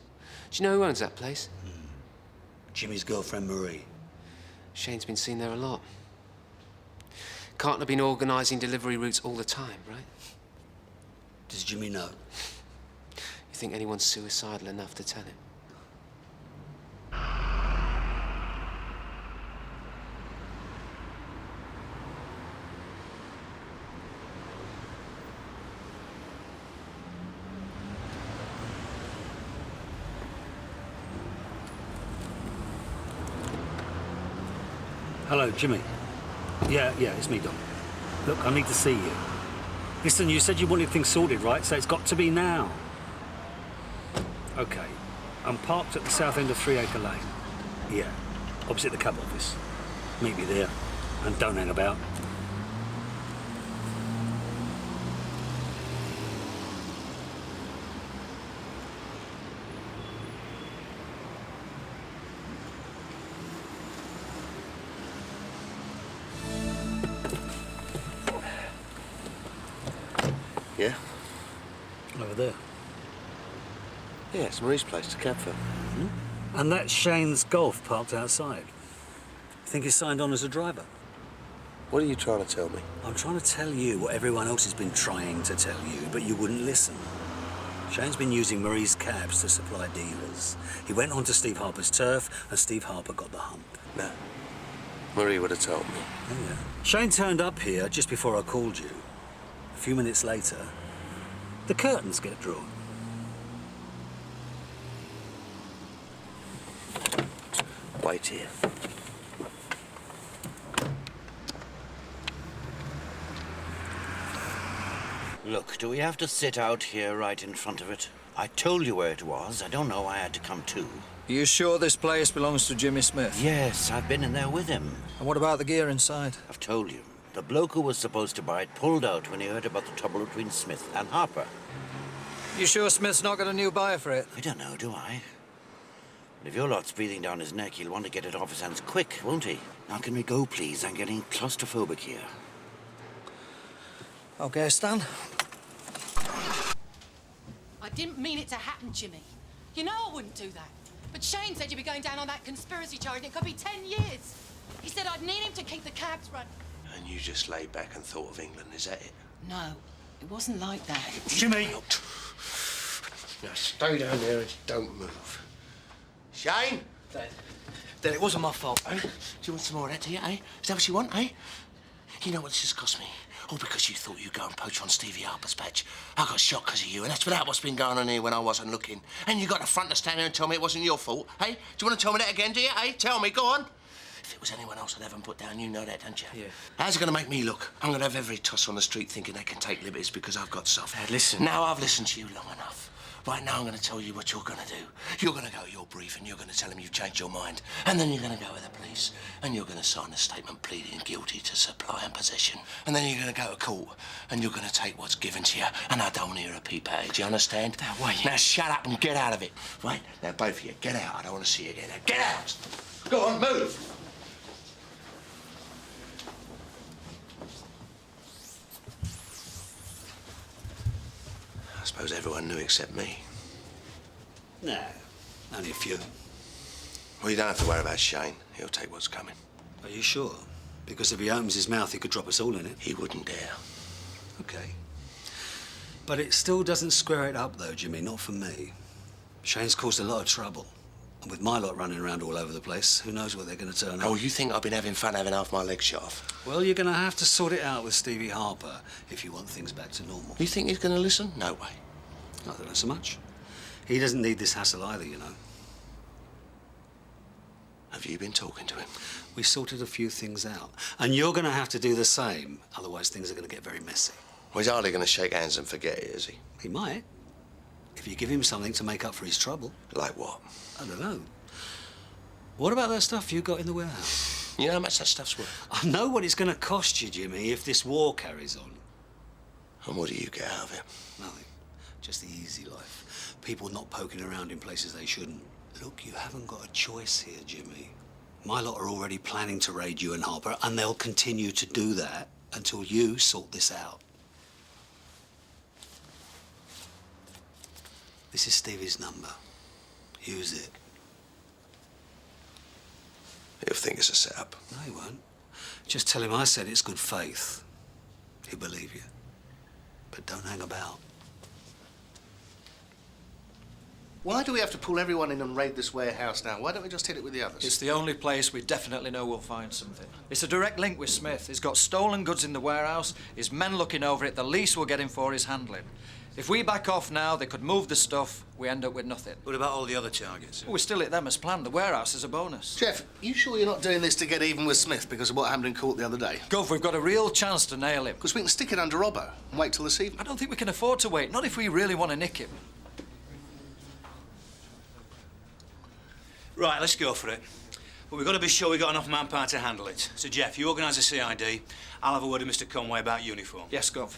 Do you know who owns that place? Jimmy's girlfriend, Marie. Shane's been seen there a lot. Can't have been organising delivery routes all the time, right? Does Jimmy know? You think anyone's suicidal enough to tell him? Hello, Jimmy. Yeah, it's me, Don. Look, I need to see you. Listen, you said you wanted things sorted, right? So it's got to be now. OK. I'm parked at the south end of 3 Acre Lane. Yeah, opposite the cab office. Meet me there, and don't hang about. Yeah? Over there. Yeah, it's Marie's place to cab for. And that's Shane's Golf parked outside. Think he's signed on as a driver? What are you trying to tell me? I'm trying to tell you what everyone else has been trying to tell you, but you wouldn't listen. Shane's been using Marie's cabs to supply dealers. He went onto Steve Harper's turf, and Steve Harper got the hump. No. Marie would have told me. Yeah. Shane turned up here just before I called you. A few minutes later, the curtains get drawn. Wait here. Look, do we have to sit out here right in front of it? I told you where it was. I don't know why I had to come too. Are you sure this place belongs to Jimmy Smith? Yes, I've been in there with him. And what about the gear inside? I've told you. The bloke who was supposed to buy it pulled out when he heard about the trouble between Smith and Harper. You sure Smith's not got a new buyer for it? I don't know, do I? But if your lot's breathing down his neck, he'll want to get it off his hands quick, won't he? Now can we go, please? I'm getting claustrophobic here. OK, Stan. I didn't mean it to happen, Jimmy. You know I wouldn't do that. But Shane said you'd be going down on that conspiracy charge and it could be 10 years. He said I'd need him to keep the cabs running. And you just lay back and thought of England, is that it? No, it wasn't like that. Jimmy! Now stay down there and don't move. Shane? Then it wasn't my fault. Do you want some more of that, do you, eh? Is that what you want, eh? You know what this has cost me? All because you thought you'd go and poach on Stevie Harper's patch. I got shot because of you, and that's without what's been going on here when I wasn't looking. And you got the front to stand there and tell me it wasn't your fault, eh? Do you want to tell me that again, do you, eh? Tell me, go on. If it was anyone else I'd haven't put down, you know that, don't you? Yeah. How's it going to make me look? I'm going to have every toss on the street thinking they can take liberties because I've got soft. Listen. Now I've listened to you long enough. Right now I'm going to tell you what you're going to do. You're going to go your brief and you're going to tell them you've changed your mind. And then you're going to go with the police and you're going to sign a statement pleading guilty to supply and possession. And then you're going to go to court and you're going to take what's given to you. And I don't want to hear a peep out. Do you understand? Now shut up and get out of it. Right? Now both of you, get out. I don't want to see you again. Now get out! Go on, move! I suppose everyone knew except me. No, only a few. Well, you don't have to worry about Shane. He'll take what's coming. Are you sure? Because if he opens his mouth, he could drop us all in it. He wouldn't dare. OK. But it still doesn't square it up, though, Jimmy, not for me. Shane's caused a lot of trouble. And with my lot running around all over the place, who knows what they're going to turn up. Oh, you think I've been having fun having half my legs shot off? Well, you're going to have to sort it out with Stevie Harper if you want things back to normal. You think he's going to listen? No way. I don't know so much. He doesn't need this hassle either, you know. Have you been talking to him? We sorted a few things out. And you're going to have to do the same. Otherwise, things are going to get very messy. Well, he's hardly going to shake hands and forget it, is he? He might. If you give him something to make up for his trouble. Like what? I don't know. What about that stuff you got in the warehouse? You know how much that stuff's worth? I know what it's going to cost you, Jimmy, if this war carries on. And what do you get out of it? Nothing. Just the easy life. People not poking around in places they shouldn't. Look, you haven't got a choice here, Jimmy. My lot are already planning to raid you and Harper, and they'll continue to do that until you sort this out. This is Stevie's number. Use it. He'll think it's a setup. No, he won't. Just tell him I said it's good faith. He'll believe you. But don't hang about. Why do we have to pull everyone in and raid this warehouse now? Why don't we just hit it with the others? It's the only place we definitely know we'll find something. It's a direct link with Smith. He's got stolen goods in the warehouse, his men looking over it. The least we'll get him for is handling. If we back off now, they could move the stuff. We end up with nothing. What about all the other targets? Well, we still hit them as planned. The warehouse is a bonus. Jeff, you sure you're not doing this to get even with Smith because of what happened in court the other day? Gov, we've got a real chance to nail him. Because we can stick it under Robbo and wait till this evening. I don't think we can afford to wait. Not if we really want to nick him. Right, let's go for it. But we've got to be sure we've got enough manpower to handle it. So, Jeff, you organise a CID. I'll have a word with Mr. Conway about uniform. Yes, Gov.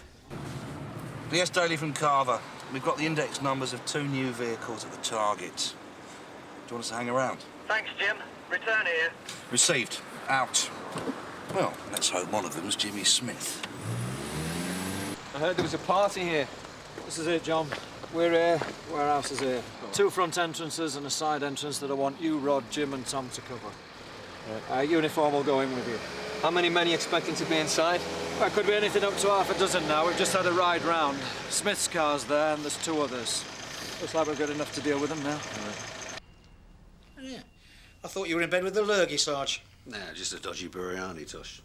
DS Daily from Carver. We've got the index numbers of 2 new vehicles at the targets. Do you want us to hang around? Thanks, Jim. Return here. Received. Out. Well, let's hope one of them's Jimmy Smith. I heard there was a party here. This is it, John. We're here. Warehouse is here. 2 front entrances and a side entrance that I want you, Rod, Jim and Tom to cover. Uniform will go in with you. How many men are you expecting to be inside? Well, it could be anything up to half a dozen now. We've just had a ride round. Smith's car's there and there's 2 others. Looks like we've got enough to deal with them now. Yeah. I thought you were in bed with the lurgy, Sarge. Nah, just a dodgy biryani, Tosh.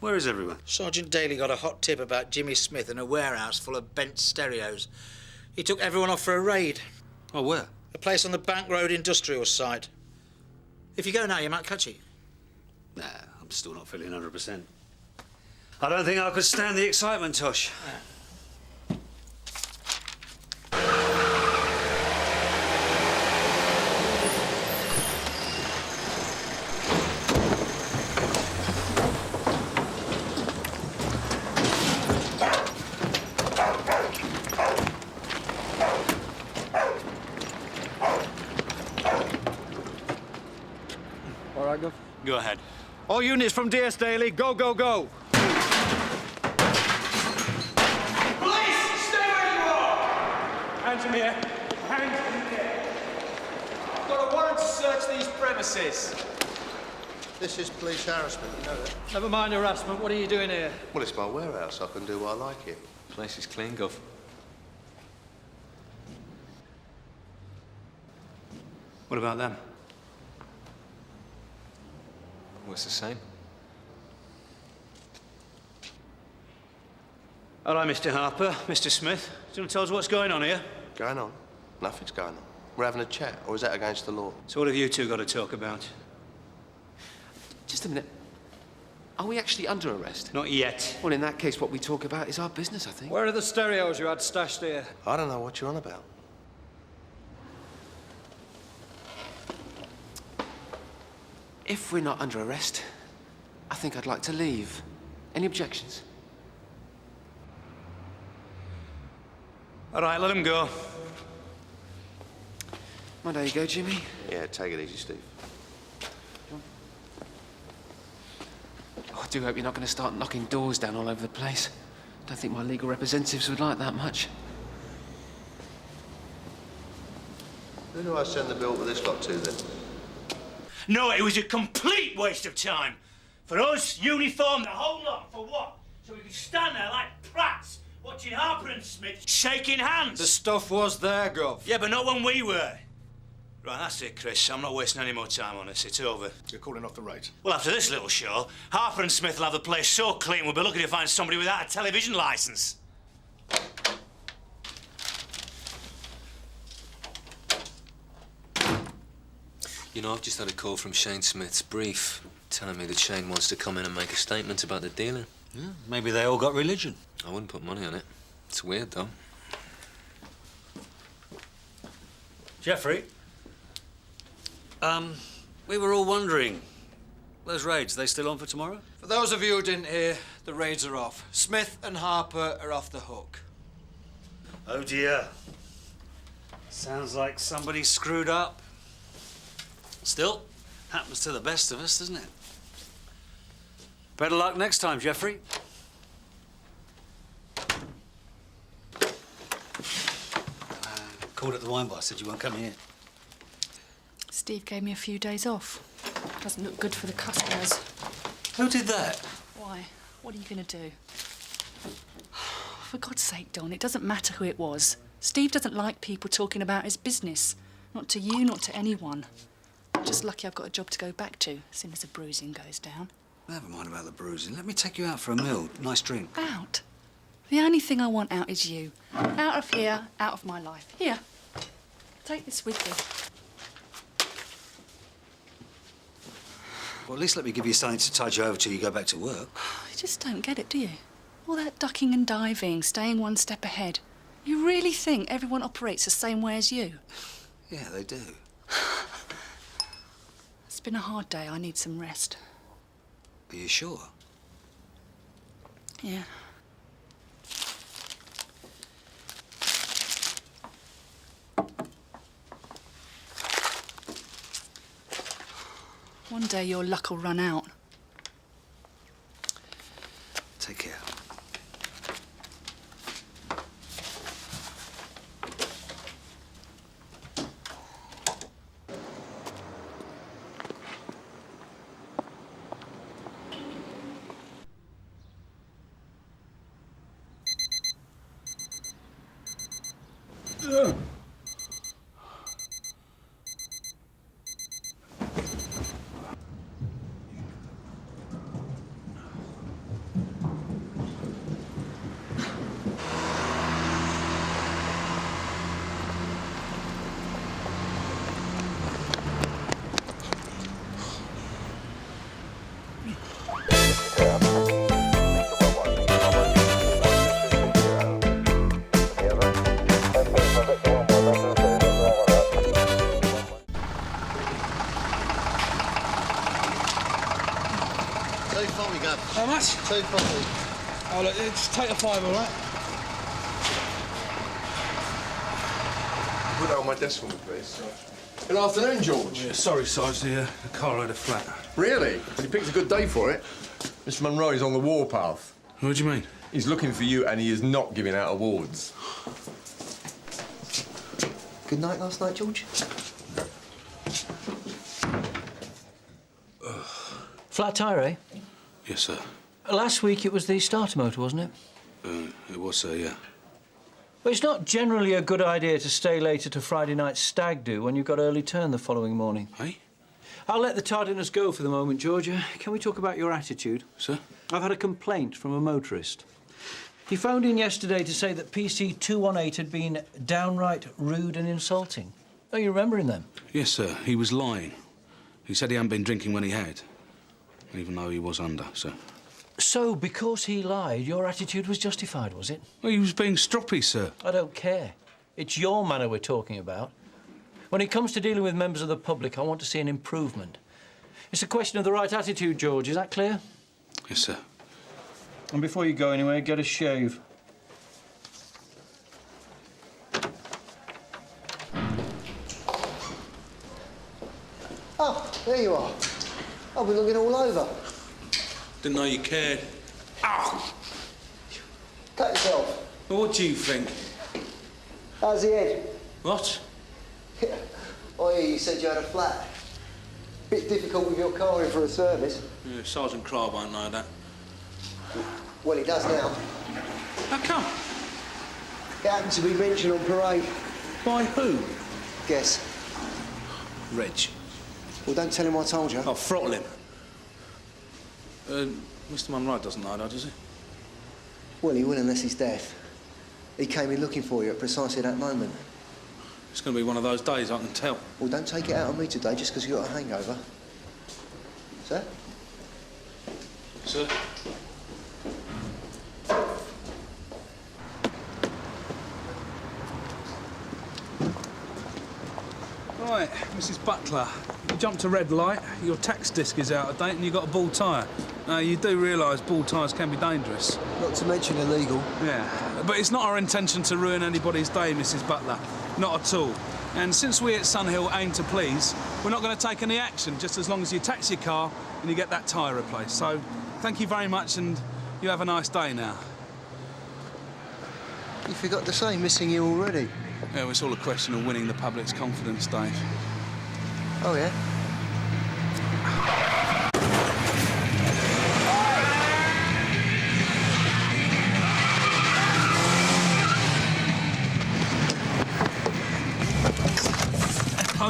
Where is everyone? Sergeant Daly got a hot tip about Jimmy Smith in a warehouse full of bent stereos. He took everyone off for a raid. Oh, where? A place on the Bank Road industrial site. If you go now, you might catch it. Nah, I'm still not feeling 100%. I don't think I could stand the excitement, Tosh. All right, Gov. Go ahead. All units from DS Daily, go, go, go. Police, stay where you are! Hands in the air. Hands in the air. I've got a warrant to search these premises. This is police harassment, you know that? Never mind harassment. What are you doing here? Well, it's my warehouse. I can do what I like here. Place is clean, Gov. What about them? Well, it's the same. All right, Mr. Harper, Mr. Smith. Do you want to tell us what's going on here? Going on? Nothing's going on. We're having a chat, or is that against the law? So what have you two got to talk about? Just a minute. Are we actually under arrest? Not yet. Well, in that case, what we talk about is our business, I think. Where are the stereos you had stashed here? I don't know what you're on about. If we're not under arrest, I think I'd like to leave. Any objections? All right, let him go. Mind how you go, Jimmy? Yeah, take it easy, Steve. Oh, I do hope you're not going to start knocking doors down all over the place. Don't think my legal representatives would like that much. Who do I send the bill for this lot to, then? No, it was a complete waste of time. For us, uniform, the whole lot, for what? So we could stand there like prats, watching Harper and Smith shaking hands. The stuff was there, Gov. Yeah, but not when we were. Right, that's it, Chris. I'm not wasting any more time on this. It's over. You're calling off the raid. Well, after this little show, Harper and Smith will have the place so clean we'll be lucky to find somebody without a television licence. You know, I've just had a call from Shane Smith's brief telling me that Shane wants to come in and make a statement about the dealer. Yeah, maybe they all got religion. I wouldn't put money on it. It's weird, though. Jeffrey? We were all wondering, those raids, they still on for tomorrow? For those of you who didn't hear, the raids are off. Smith and Harper are off the hook. Oh, dear. Sounds like somebody screwed up. Still, happens to the best of us, doesn't it? Better luck next time, Jeffrey. Called at the wine bar, said you weren't coming in. Steve gave me a few days off. Doesn't look good for the customers. Who did that? Why? What are you going to do? For God's sake, Don, it doesn't matter who it was. Steve doesn't like people talking about his business. Not to you, not to anyone. I'm just lucky I've got a job to go back to, as soon as the bruising goes down. Never mind about the bruising. Let me take you out for a meal. Nice drink. Out? The only thing I want out is you. Out of here, out of my life. Here, take this with you. Well, at least let me give you something to tide you over till you go back to work. You just don't get it, do you? All that ducking and diving, staying one step ahead. You really think everyone operates the same way as you? Yeah, they do. It's been a hard day. I need some rest. Are you sure? Yeah. One day your luck will run out. Take care. How much? $2.50. Oh, look, just take a five, all right? Put that on my desk for me, please. Good afternoon, George. Yeah, sorry, Sarge, the car had a flat. Really? Well, you picked a good day for it. Mr. Monroe is on the warpath. What do you mean? He's looking for you, and he is not giving out awards. Good night last night, George? Flat tyre, eh? Yes, sir. Last week it was the starter motor, wasn't it? It was, sir, yeah. Well, it's not generally a good idea to stay later to Friday night stag do when you've got early turn the following morning. Hey? I'll let the tardiness go for the moment, Georgia. Can we talk about your attitude? Sir? I've had a complaint from a motorist. He phoned in yesterday to say that PC 218 had been downright rude and insulting. Are you remembering them? Yes, sir. He was lying. He said he hadn't been drinking when he had, even though he was under, sir. So, because he lied, your attitude was justified, was it? Well, he was being stroppy, sir. I don't care. It's your manner we're talking about. When it comes to dealing with members of the public, I want to see an improvement. It's a question of the right attitude, George. Is that clear? Yes, sir. And before you go anywhere, get a shave. Oh, there you are. I've been looking all over. Didn't know you cared. Ow! Cut yourself. Well, what do you think? How's the head? What? Oh, yeah, you said you had a flat. Bit difficult with your car in for a service. Yeah, Sergeant Clark won't know that. Well, he does now. How come? It happened to be mentioned on parade. By who? Guess. Reg. Well, don't tell him I told you. I'll throttle him. Mr. Monroe doesn't know that, does he? Well, he will unless he's deaf. He came in looking for you at precisely that moment. It's going to be one of those days, I can tell. Well, don't take it out on me today just because you got a hangover. Sir? Sir? Right, Mrs. Butler, you jumped a red light, your tax disc is out of date and you've got a bald tyre. Now, you do realise bald tyres can be dangerous. Not to mention illegal. Yeah, but it's not our intention to ruin anybody's day, Mrs. Butler. Not at all. And since we at Sunhill aim to please, we're not going to take any action, just as long as you tax your car and you get that tyre replaced. So, thank you very much and you have a nice day now. You forgot to say missing you already. Yeah, well, it's all a question of winning the public's confidence, Dave. Oh, yeah?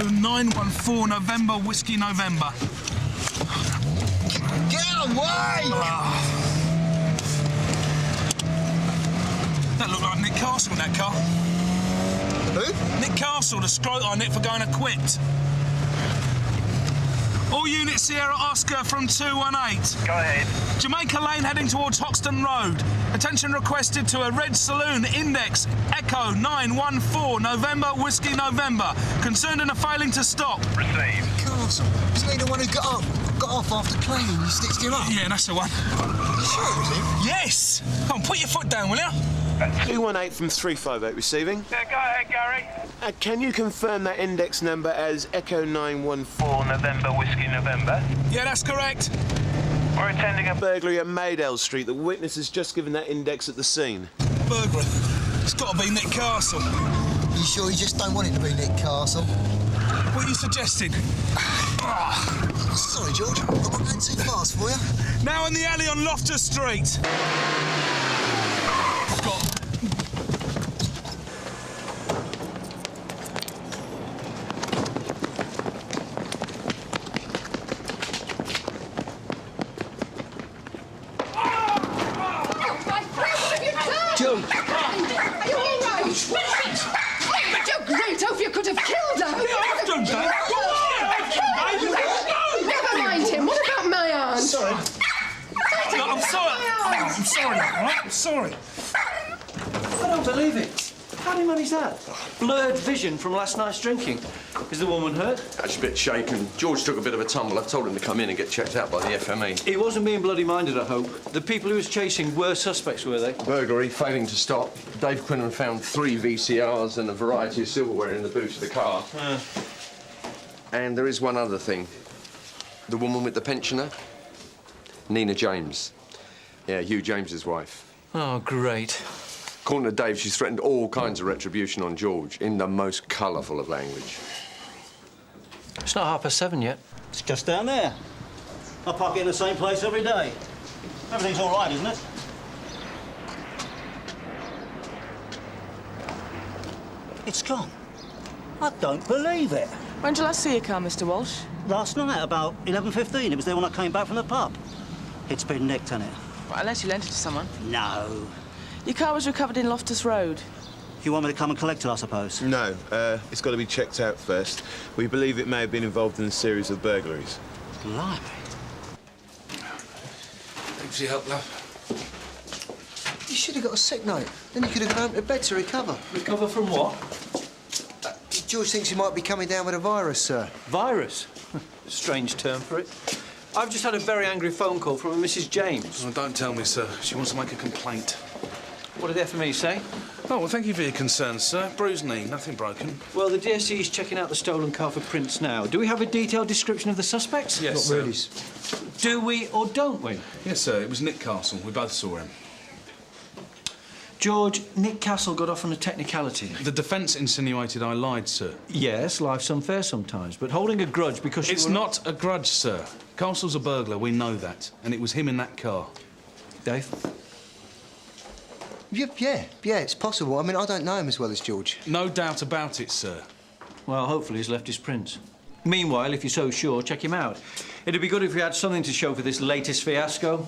Echo 914 November, Whiskey November. Get away! That looked like Nick Castle in that car. Who? Nick Castle, the scrote on it for going to quit. All units Sierra Oscar from 218. Go ahead. Jamaica Lane heading towards Hoxton Road. Attention requested to a Red Saloon Index Echo 914 November Whiskey November. Concerned and are failing to stop. Received. Castle. Isn't he the one who got off after cleaning? You stitched him up? Yeah, that's the one. You sure it was him? Yes! Come on, put your foot down, will you? 218 from 358 receiving. Yeah, go ahead, Gary. Can you confirm that index number as Echo 914? 4 November, Whiskey November. Yeah, that's correct. We're attending a Burglary at Meadows Street. The witness has just given that index at the scene. Burglary? It's got to be Nick Castle. You sure you just don't want it to be Nick Castle? What are you suggesting? Sorry, George. I'm not going too fast for you. Now in the alley on Loftus Street. Sorry. I don't believe it. How do you manage that? Blurred vision from last night's drinking. Is the woman hurt? She's a bit shaken. George took a bit of a tumble. I've told him to come in and get checked out by the FME. He wasn't being bloody minded, I hope. The people he was chasing were suspects, were they? Burglary, failing to stop. Dave Quinlan found 3 VCRs and a variety of silverware in the boot of the car. And there is one other thing. The woman with the pensioner? Nina James. Yeah, Hugh James's wife. Oh, great. According to Dave, she's threatened all kinds of retribution on George in the most colourful of language. It's not 7:30 yet. It's just down there. I park it in the same place every day. Everything's all right, isn't it? It's gone. I don't believe it. When did I see your car, Mr. Walsh? Last night, about 11:15. It was there when I came back from the pub. It's been nicked, hasn't it? Well, unless you lent it to someone. No. Your car was recovered in Loftus Road. You want me to come and collect it, I suppose? No, it's got to be checked out first. We believe it may have been involved in a series of burglaries. Blimey. Thanks for your help, love. You should have got a sick note. Then you could have gone home to bed to recover. Recover from what? George thinks you might be coming down with a virus, sir. Virus? Strange term for it. I've just had a very angry phone call from a Mrs. James. Oh, don't tell me, sir. She wants to make a complaint. What did the FME say? Oh, well, thank you for your concern, sir. Bruised knee, nothing broken. Well, the DSC is checking out the stolen car for prints now. Do we have a detailed description of the suspects? Yes, sir. Do we or don't we? Yes, sir. It was Nick Castle. We both saw him. George, Nick Castle got off on a technicality. The defence insinuated I lied, sir. Yes, life's unfair sometimes, but holding a grudge because you It's were... not a grudge, sir. Castle's a burglar, we know that. And it was him in that car. Dave? Yeah, it's possible. I mean, I don't know him as well as George. No doubt about it, sir. Well, hopefully he's left his prints. Meanwhile, if you're so sure, check him out. It'd be good if we had something to show for this latest fiasco.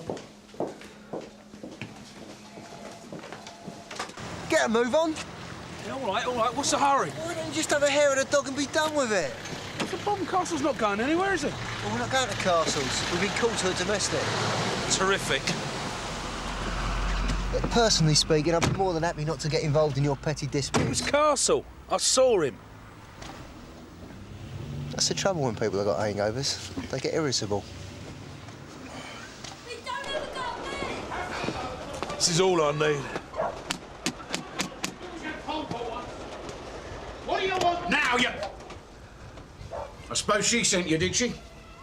Get a move on. Yeah, all right. What's the hurry? Why don't you just have a hair of the dog and be done with it? The bomb Castle's not going anywhere, is he? Well, we're not going to Castles. We've been called to a domestic. Terrific. But personally speaking, I'd be more than happy not to get involved in your petty disputes. It was Castle. I saw him. That's the trouble when people have got hangovers. They get irritable. This is all I need. What do you want now, you... I suppose she sent you, did she?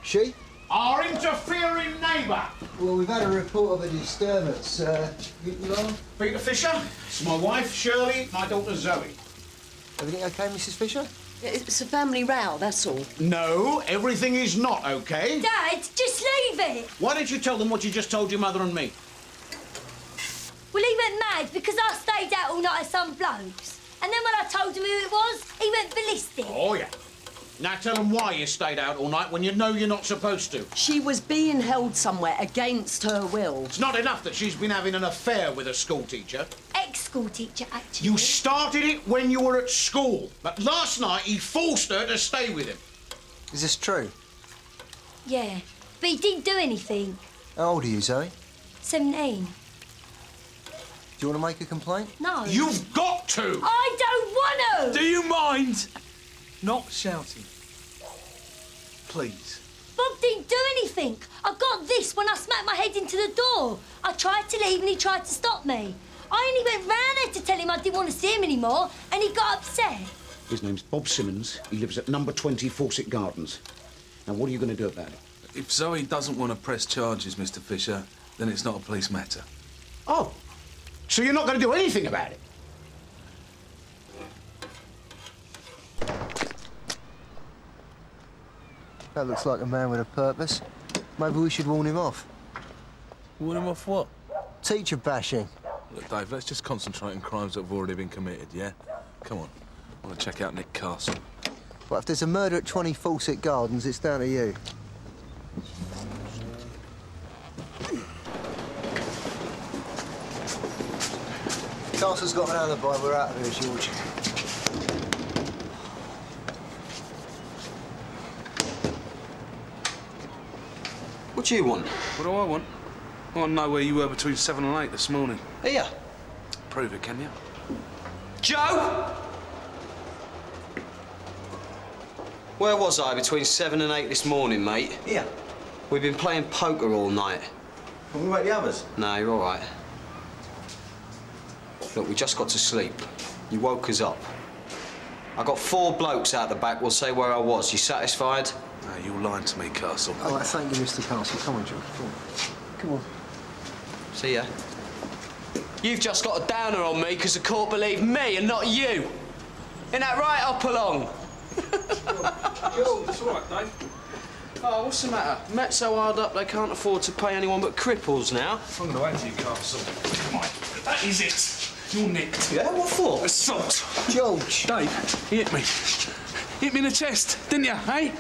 She? Our interfering neighbour. Well, we've had a report of a disturbance. You are? Peter Fisher. It's my wife, Shirley, my daughter, Zoe. Everything OK, Mrs Fisher? It's a family row, that's all. No, everything is not okay. Dad, just leave it. Why don't you tell them what you just told your mother and me? Well, he went mad because I stayed out all night at some bloke's. And then when I told him who it was, he went ballistic. Oh, yeah. Now tell them why you stayed out all night when you know you're not supposed to. She was being held somewhere against her will. It's not enough that she's been having an affair with a schoolteacher. Ex-school teacher, actually. You started it when you were at school. But last night he forced her to stay with him. Is this true? Yeah, but he didn't do anything. How old are you, Zoe? 17. Do you want to make a complaint? No. You've got to! I don't want to! Do you mind not shouting? Please. Bob didn't do anything. I got this when I smacked my head into the door. I tried to leave and he tried to stop me. I only went round there to tell him I didn't want to see him anymore, and he got upset. His name's Bob Simmons. He lives at number 20 Fawcett Gardens. Now, what are you going to do about it? If Zoe doesn't want to press charges, Mr Fisher, then it's not a police matter. Oh, so you're not going to do anything about it? That looks like a man with a purpose. Maybe we should warn him off. Warn him off what? Teacher bashing. Look, Dave, let's just concentrate on crimes that have already been committed, yeah? Come on. I want to check out Nick Castle. Well, if there's a murder at 20 Fawcett Gardens, it's down to you. Castle's got an alibi. We're out of here, George. What do you want? What do I want? I want to know where you were between 7 and 8 this morning. Here. Prove it, can you? Joe! Where was I between 7 and 8 this morning, mate? Here. We've been playing poker all night. Can we wake the others? No, you're all right. Look, we just got to sleep. You woke us up. I got 4 blokes out the back. We'll say where I was. You satisfied? No, you're lying to me, Castle. All right, thank you, Mr Castle. Come on, George. Come on. Come on. See ya. You've just got a downer on me because the court believed me and not you. Ain't that right, Hopalong? George, it's all right, Dave. Oh, what's the matter? Met so hard up they can't afford to pay anyone but cripples now. I'm going to add to you, Castle. Come on. That is it. You're nicked. Yeah, what for? Assault. George. Dave, he hit me. Hit me in the chest, didn't you, eh?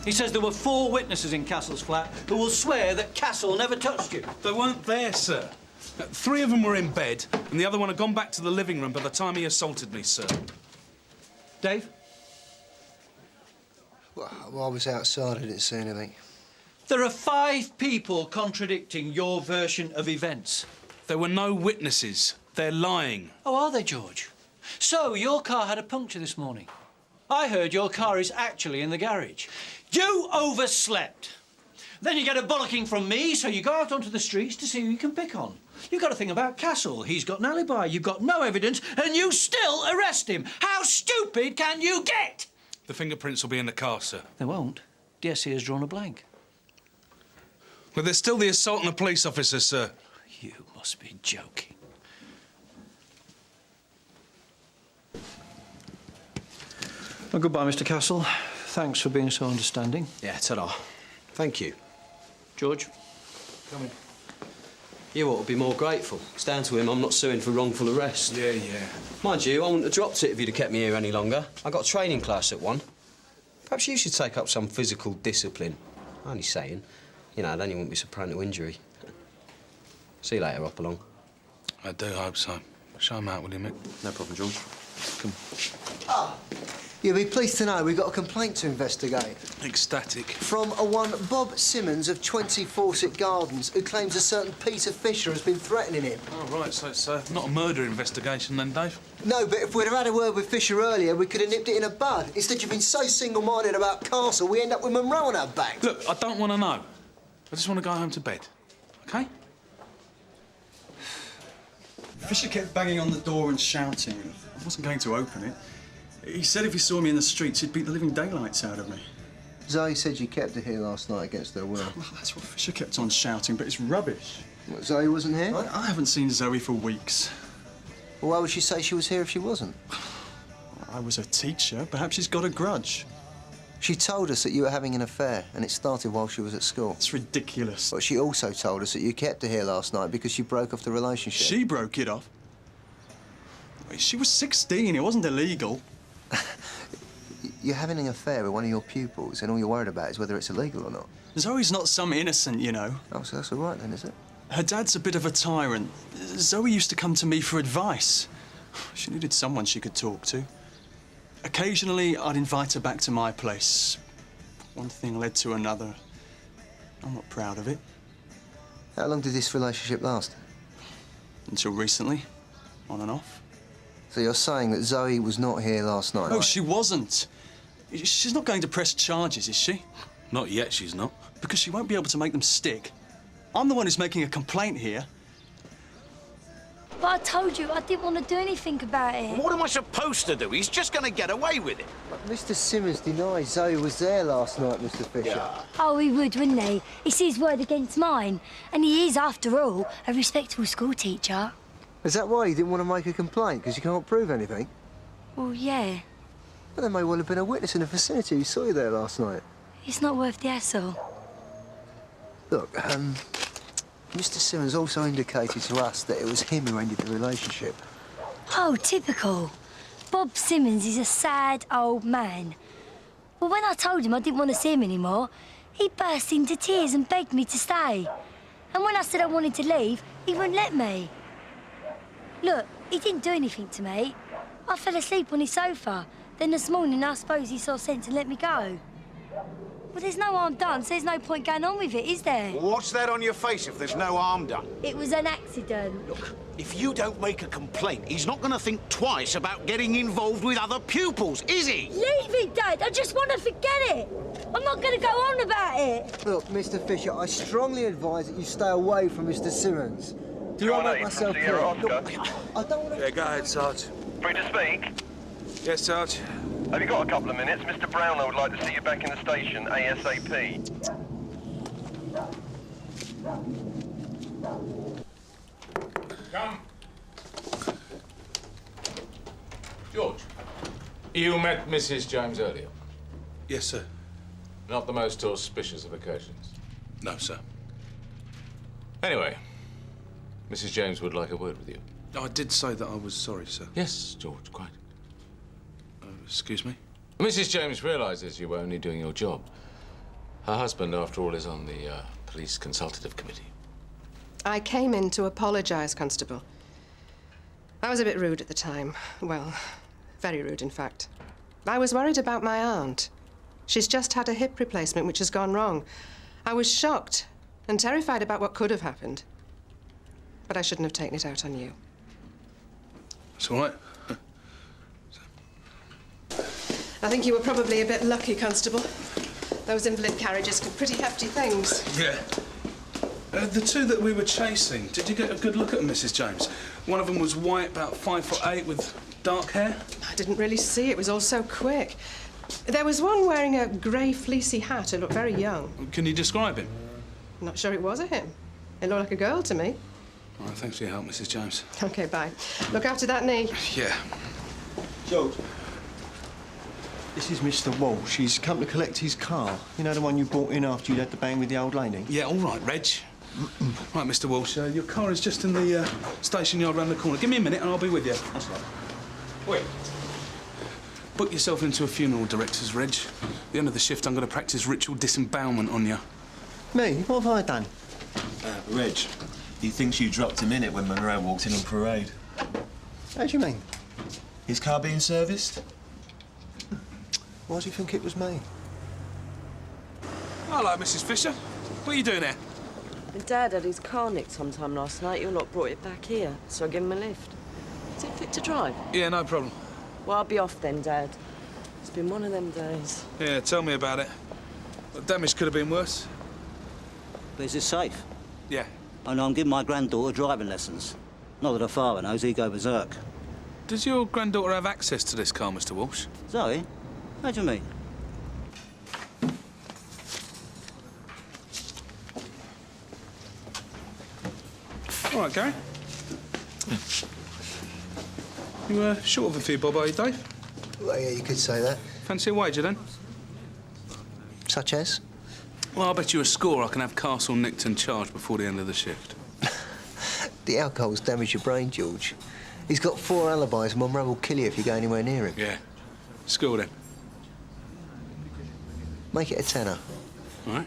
He says there were 4 witnesses in Castle's flat who will swear that Castle never touched you. They weren't there, sir. 3 of them were in bed, and the other one had gone back to the living room by the time he assaulted me, sir. Dave? Well, I was outside. I didn't see anything. There are 5 people contradicting your version of events. There were no witnesses. They're lying. Oh, are they, George? So, your car had a puncture this morning. I heard your car is actually in the garage. You overslept. Then you get a bollocking from me, so you go out onto the streets to see who you can pick on. You've got a thing about Castle. He's got an alibi. You've got no evidence, and you still arrest him. How stupid can you get? The fingerprints will be in the car, sir. They won't. DSC has drawn a blank. Well, there's still the assault on a police officer, sir. You must be joking. Well, goodbye, Mr. Castle. Thanks for being so understanding. Yeah, ta-da. Thank you. George? Come in. You ought to be more grateful. It's down to him I'm not suing for wrongful arrest. Yeah, yeah. Mind you, I wouldn't have dropped it if you'd have kept me here any longer. I got a training class at 1. Perhaps you should take up some physical discipline. Only saying. You know, then you wouldn't be so prone to injury. See you later, Hopalong. I do hope so. Show him out, will you, Mick? No problem, George. Come. Ah, you'll be pleased to know we've got a complaint to investigate. Ecstatic. From a one Bob Simmons of 20 Fawcett Gardens, who claims a certain Peter Fisher has been threatening him. Oh, right, so it's not a murder investigation then, Dave? No, but if we'd have had a word with Fisher earlier, we could have nipped it in a bud. Instead, you've been so single-minded about Castle, we end up with Monroe on our back. Look, I don't want to know. I just want to go home to bed, OK? Fisher kept banging on the door and shouting. I wasn't going to open it. He said if he saw me in the streets, he'd beat the living daylights out of me. Zoe said you kept her here last night against her will. Well, that's what Fisher kept on shouting, but it's rubbish. What, Zoe wasn't here? I haven't seen Zoe for weeks. Well, why would she say she was here if she wasn't? I was a teacher. Perhaps she's got a grudge. She told us that you were having an affair, and it started while she was at school. It's ridiculous. But she also told us that you kept her here last night because you broke off the relationship. She broke it off? She was 16. It wasn't illegal. You're having an affair with one of your pupils, and all you're worried about is whether it's illegal or not. Zoe's not some innocent, you know. Oh, so that's all right then, is it? Her dad's a bit of a tyrant. Zoe used to come to me for advice. She needed someone she could talk to. Occasionally, I'd invite her back to my place. One thing led to another. I'm not proud of it. How long did this relationship last? Until recently, on and off. So you're saying that Zoe was not here last night? No, she wasn't. She's not going to press charges, is she? Not yet, she's not. Because she won't be able to make them stick. I'm the one who's making a complaint here. But I told you I didn't want to do anything about it. What am I supposed to do? He's just going to get away with it. But Mr. Simmons denies Zoe was there last night, Mr. Fisher. Yeah. Oh, he would, wouldn't he? It's his word against mine. And he is, after all, a respectable school teacher. Is that why you didn't want to make a complaint? Because you can't prove anything? Well, yeah. But there may well have been a witness in the vicinity who saw you there last night. It's not worth the hassle. Look, Mr. Simmons also indicated to us that it was him who ended the relationship. Oh, typical. Bob Simmons is a sad old man. Well, when I told him I didn't want to see him anymore, he burst into tears and begged me to stay. And when I said I wanted to leave, he wouldn't let me. Look, he didn't do anything to me. I fell asleep on his sofa. Then this morning, I suppose he saw sense and let me go. Well, there's no harm done, so there's no point going on with it, is there? Well, what's that on your face if there's no harm done? It was an accident. Look, if you don't make a complaint, he's not going to think twice about getting involved with other pupils, is he? Leave it, Dad. I just want to forget it. I'm not going to go on about it. Look, Mr. Fisher, I strongly advise that you stay away from Mr. Simmons. Do I make myself clear? Look, I don't want to... Yeah, go ahead, Sarge. Free to speak? Yes, Sarge. Have you got a couple of minutes? Mr. Brownlow would like to see you back in the station ASAP. Come. George, you met Mrs. James earlier? Yes, sir. Not the most auspicious of occasions. No, sir. Anyway, Mrs. James would like a word with you. I did say that I was sorry, sir. Yes, George, quite. Excuse me? Mrs. James realizes you were only doing your job. Her husband, after all, is on the police consultative committee. I came in to apologize, Constable. I was a bit rude at the time. Well, very rude, in fact. I was worried about my aunt. She's just had a hip replacement, which has gone wrong. I was shocked and terrified about what could have happened. But I shouldn't have taken it out on you. It's all right. I think you were probably a bit lucky, Constable. Those invalid carriages can pretty hefty things. Yeah. The two that we were chasing, did you get a good look at them, Mrs. James? One of them was white, about 5'8", with dark hair. I didn't really see. It was all so quick. There was one wearing a grey fleecy hat who looked very young. Can you describe him? I'm not sure it was a him. It looked like a girl to me. All right, thanks for your help, Mrs. James. OK, bye. Look after that knee. Yeah. George. This is Mr. Walsh. He's come to collect his car. You know, the one you brought in after you'd had the bang with the old lady? Yeah, all right, Reg. Right, Mr. Walsh, your car is just in the station yard round the corner. Give me a minute and I'll be with you. That's right. Wait. Book yourself into a funeral director's, Reg. At the end of the shift, I'm going to practice ritual disembowelment on you. Me? What have I done? Reg, he thinks you dropped him in it when Monroe walked in on parade. How do you mean? His car being serviced? Why do you think it was me? Hello, Mrs. Fisher. What are you doing here? Dad had his car nicked sometime last night. Your lot brought it back here, so I gave him a lift. Is it fit to drive? Yeah, no problem. Well, I'll be off then, Dad. It's been one of them days. Yeah, tell me about it. The damage could have been worse. But is it safe? Yeah. I know I'm giving my granddaughter driving lessons. Not that her father knows, he'd go berserk. Does your granddaughter have access to this car, Mr. Walsh? Zoe? How do you mean? All right, Gary. You short of a few bob, are you, Dave? Well, yeah, you could say that. Fancy a wager, then? Such as? Well, I'll bet you a score I can have Castle nicked and charged before the end of the shift. The alcohol's damaged your brain, George. He's got 4 alibis and Monroe will kill you if you go anywhere near him. Yeah. Score, then. Make it a tenner. All right.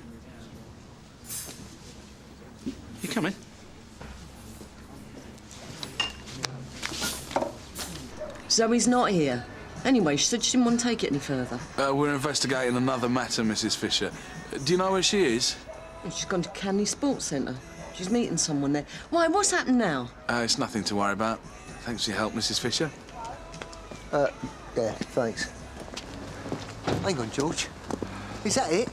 You coming? Zoe's not here. Anyway, she said she didn't want to take it any further. We're investigating another matter, Mrs. Fisher. Do you know where she is? She's gone to Canley Sports Centre. She's meeting someone there. Why, what's happened now? It's nothing to worry about. Thanks for your help, Mrs. Fisher. Yeah, thanks. Hang on, George. Is that it?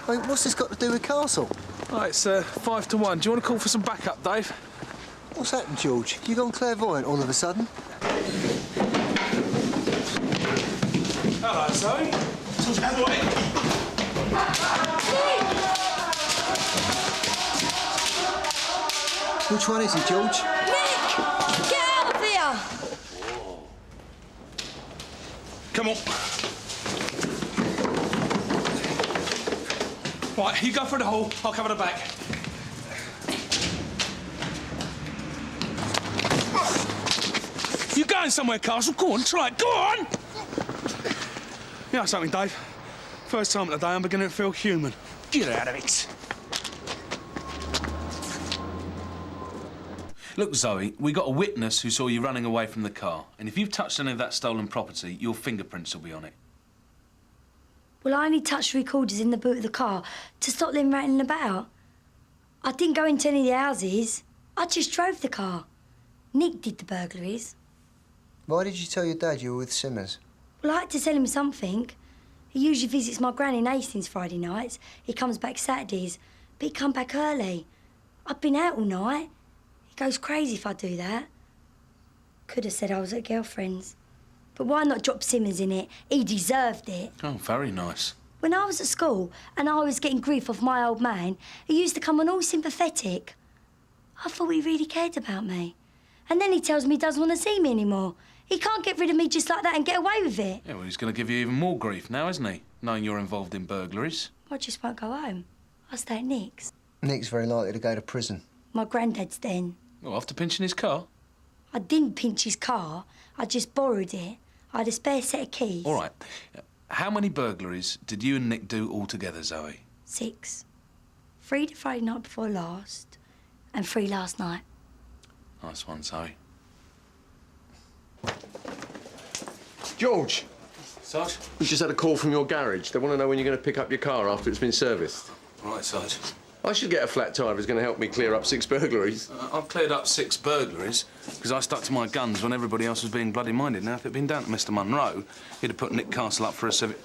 I mean, what's this got to do with Castle? All right, it's 5 to 1. Do you want to call for some backup, Dave? What's happened, George? You gone clairvoyant all of a sudden? Hello, Zoe. Out of the way. Which one is it, George? Nick! Get out of here! Come on. Right, you go through the hall. I'll cover the back. You going somewhere, Castle? Go on, try it. Go on! You know something, Dave? First time today, I'm beginning to feel human. Get out of it. Look, Zoe, we got a witness who saw you running away from the car. And if you've touched any of that stolen property, your fingerprints will be on it. Well, I only touched the recorders in the boot of the car to stop them rattling about. I didn't go into any of the houses. I just drove the car. Nick did the burglaries. Why did you tell your dad you were with Simmers? Well, I had to tell him something. He usually visits my gran in Hastings Friday nights. He comes back Saturdays, but he come back early. I've been out all night. He goes crazy if I do that. Could have said I was at girlfriend's. But why not drop Simmons in it? He deserved it. Oh, very nice. When I was at school and I was getting grief off my old man, he used to come on all sympathetic. I thought he really cared about me. And then he tells me he doesn't want to see me anymore. He can't get rid of me just like that and get away with it. Yeah, well, he's going to give you even more grief now, isn't he? Knowing you're involved in burglaries. I just won't go home. I'll stay at Nick's. Nick's very likely to go to prison. My granddad's then. Well, after pinching his car? I didn't pinch his car. I just borrowed it. I had a spare set of keys. All right. How many burglaries did you and Nick do altogether, Zoe? 6. 3 the Friday night before last, and 3 last night. Nice one, Zoe. George! Sarge? We just had a call from your garage. They want to know when you're going to pick up your car after it's been serviced. Right, Sarge. I should get a flat tyre if it's going to help me clear up 6 burglaries. I've cleared up 6 burglaries because I stuck to my guns when everybody else was being bloody minded. Now, if it'd been down to Mr. Monroe, he'd have put Nick Castle up for a civic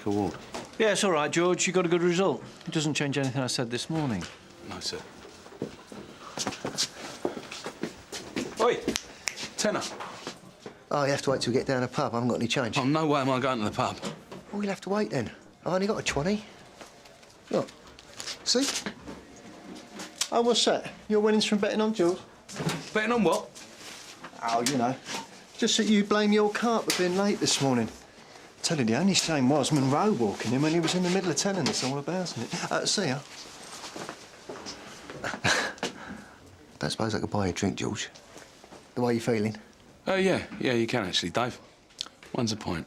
award. Yeah, it's all right, George. You got a good result. It doesn't change anything I said this morning. No, sir. Oi! Tenner. Oh, you have to wait till we get down the pub. I haven't got any change. Oh, no way am I going to the pub. Oh, you'll have to wait then. I've only got a 20. Look. See? Oh, what's that? Your winnings from betting on George? Betting on what? Oh, you know. Just that you blame your cart for being late this morning. Tell you, the only shame was Monroe walking in when he was in the middle of telling us all about it. See ya. Don't suppose I could buy you a drink, George? The way you're feeling? Oh, yeah, you can actually, Dave. One's a pint.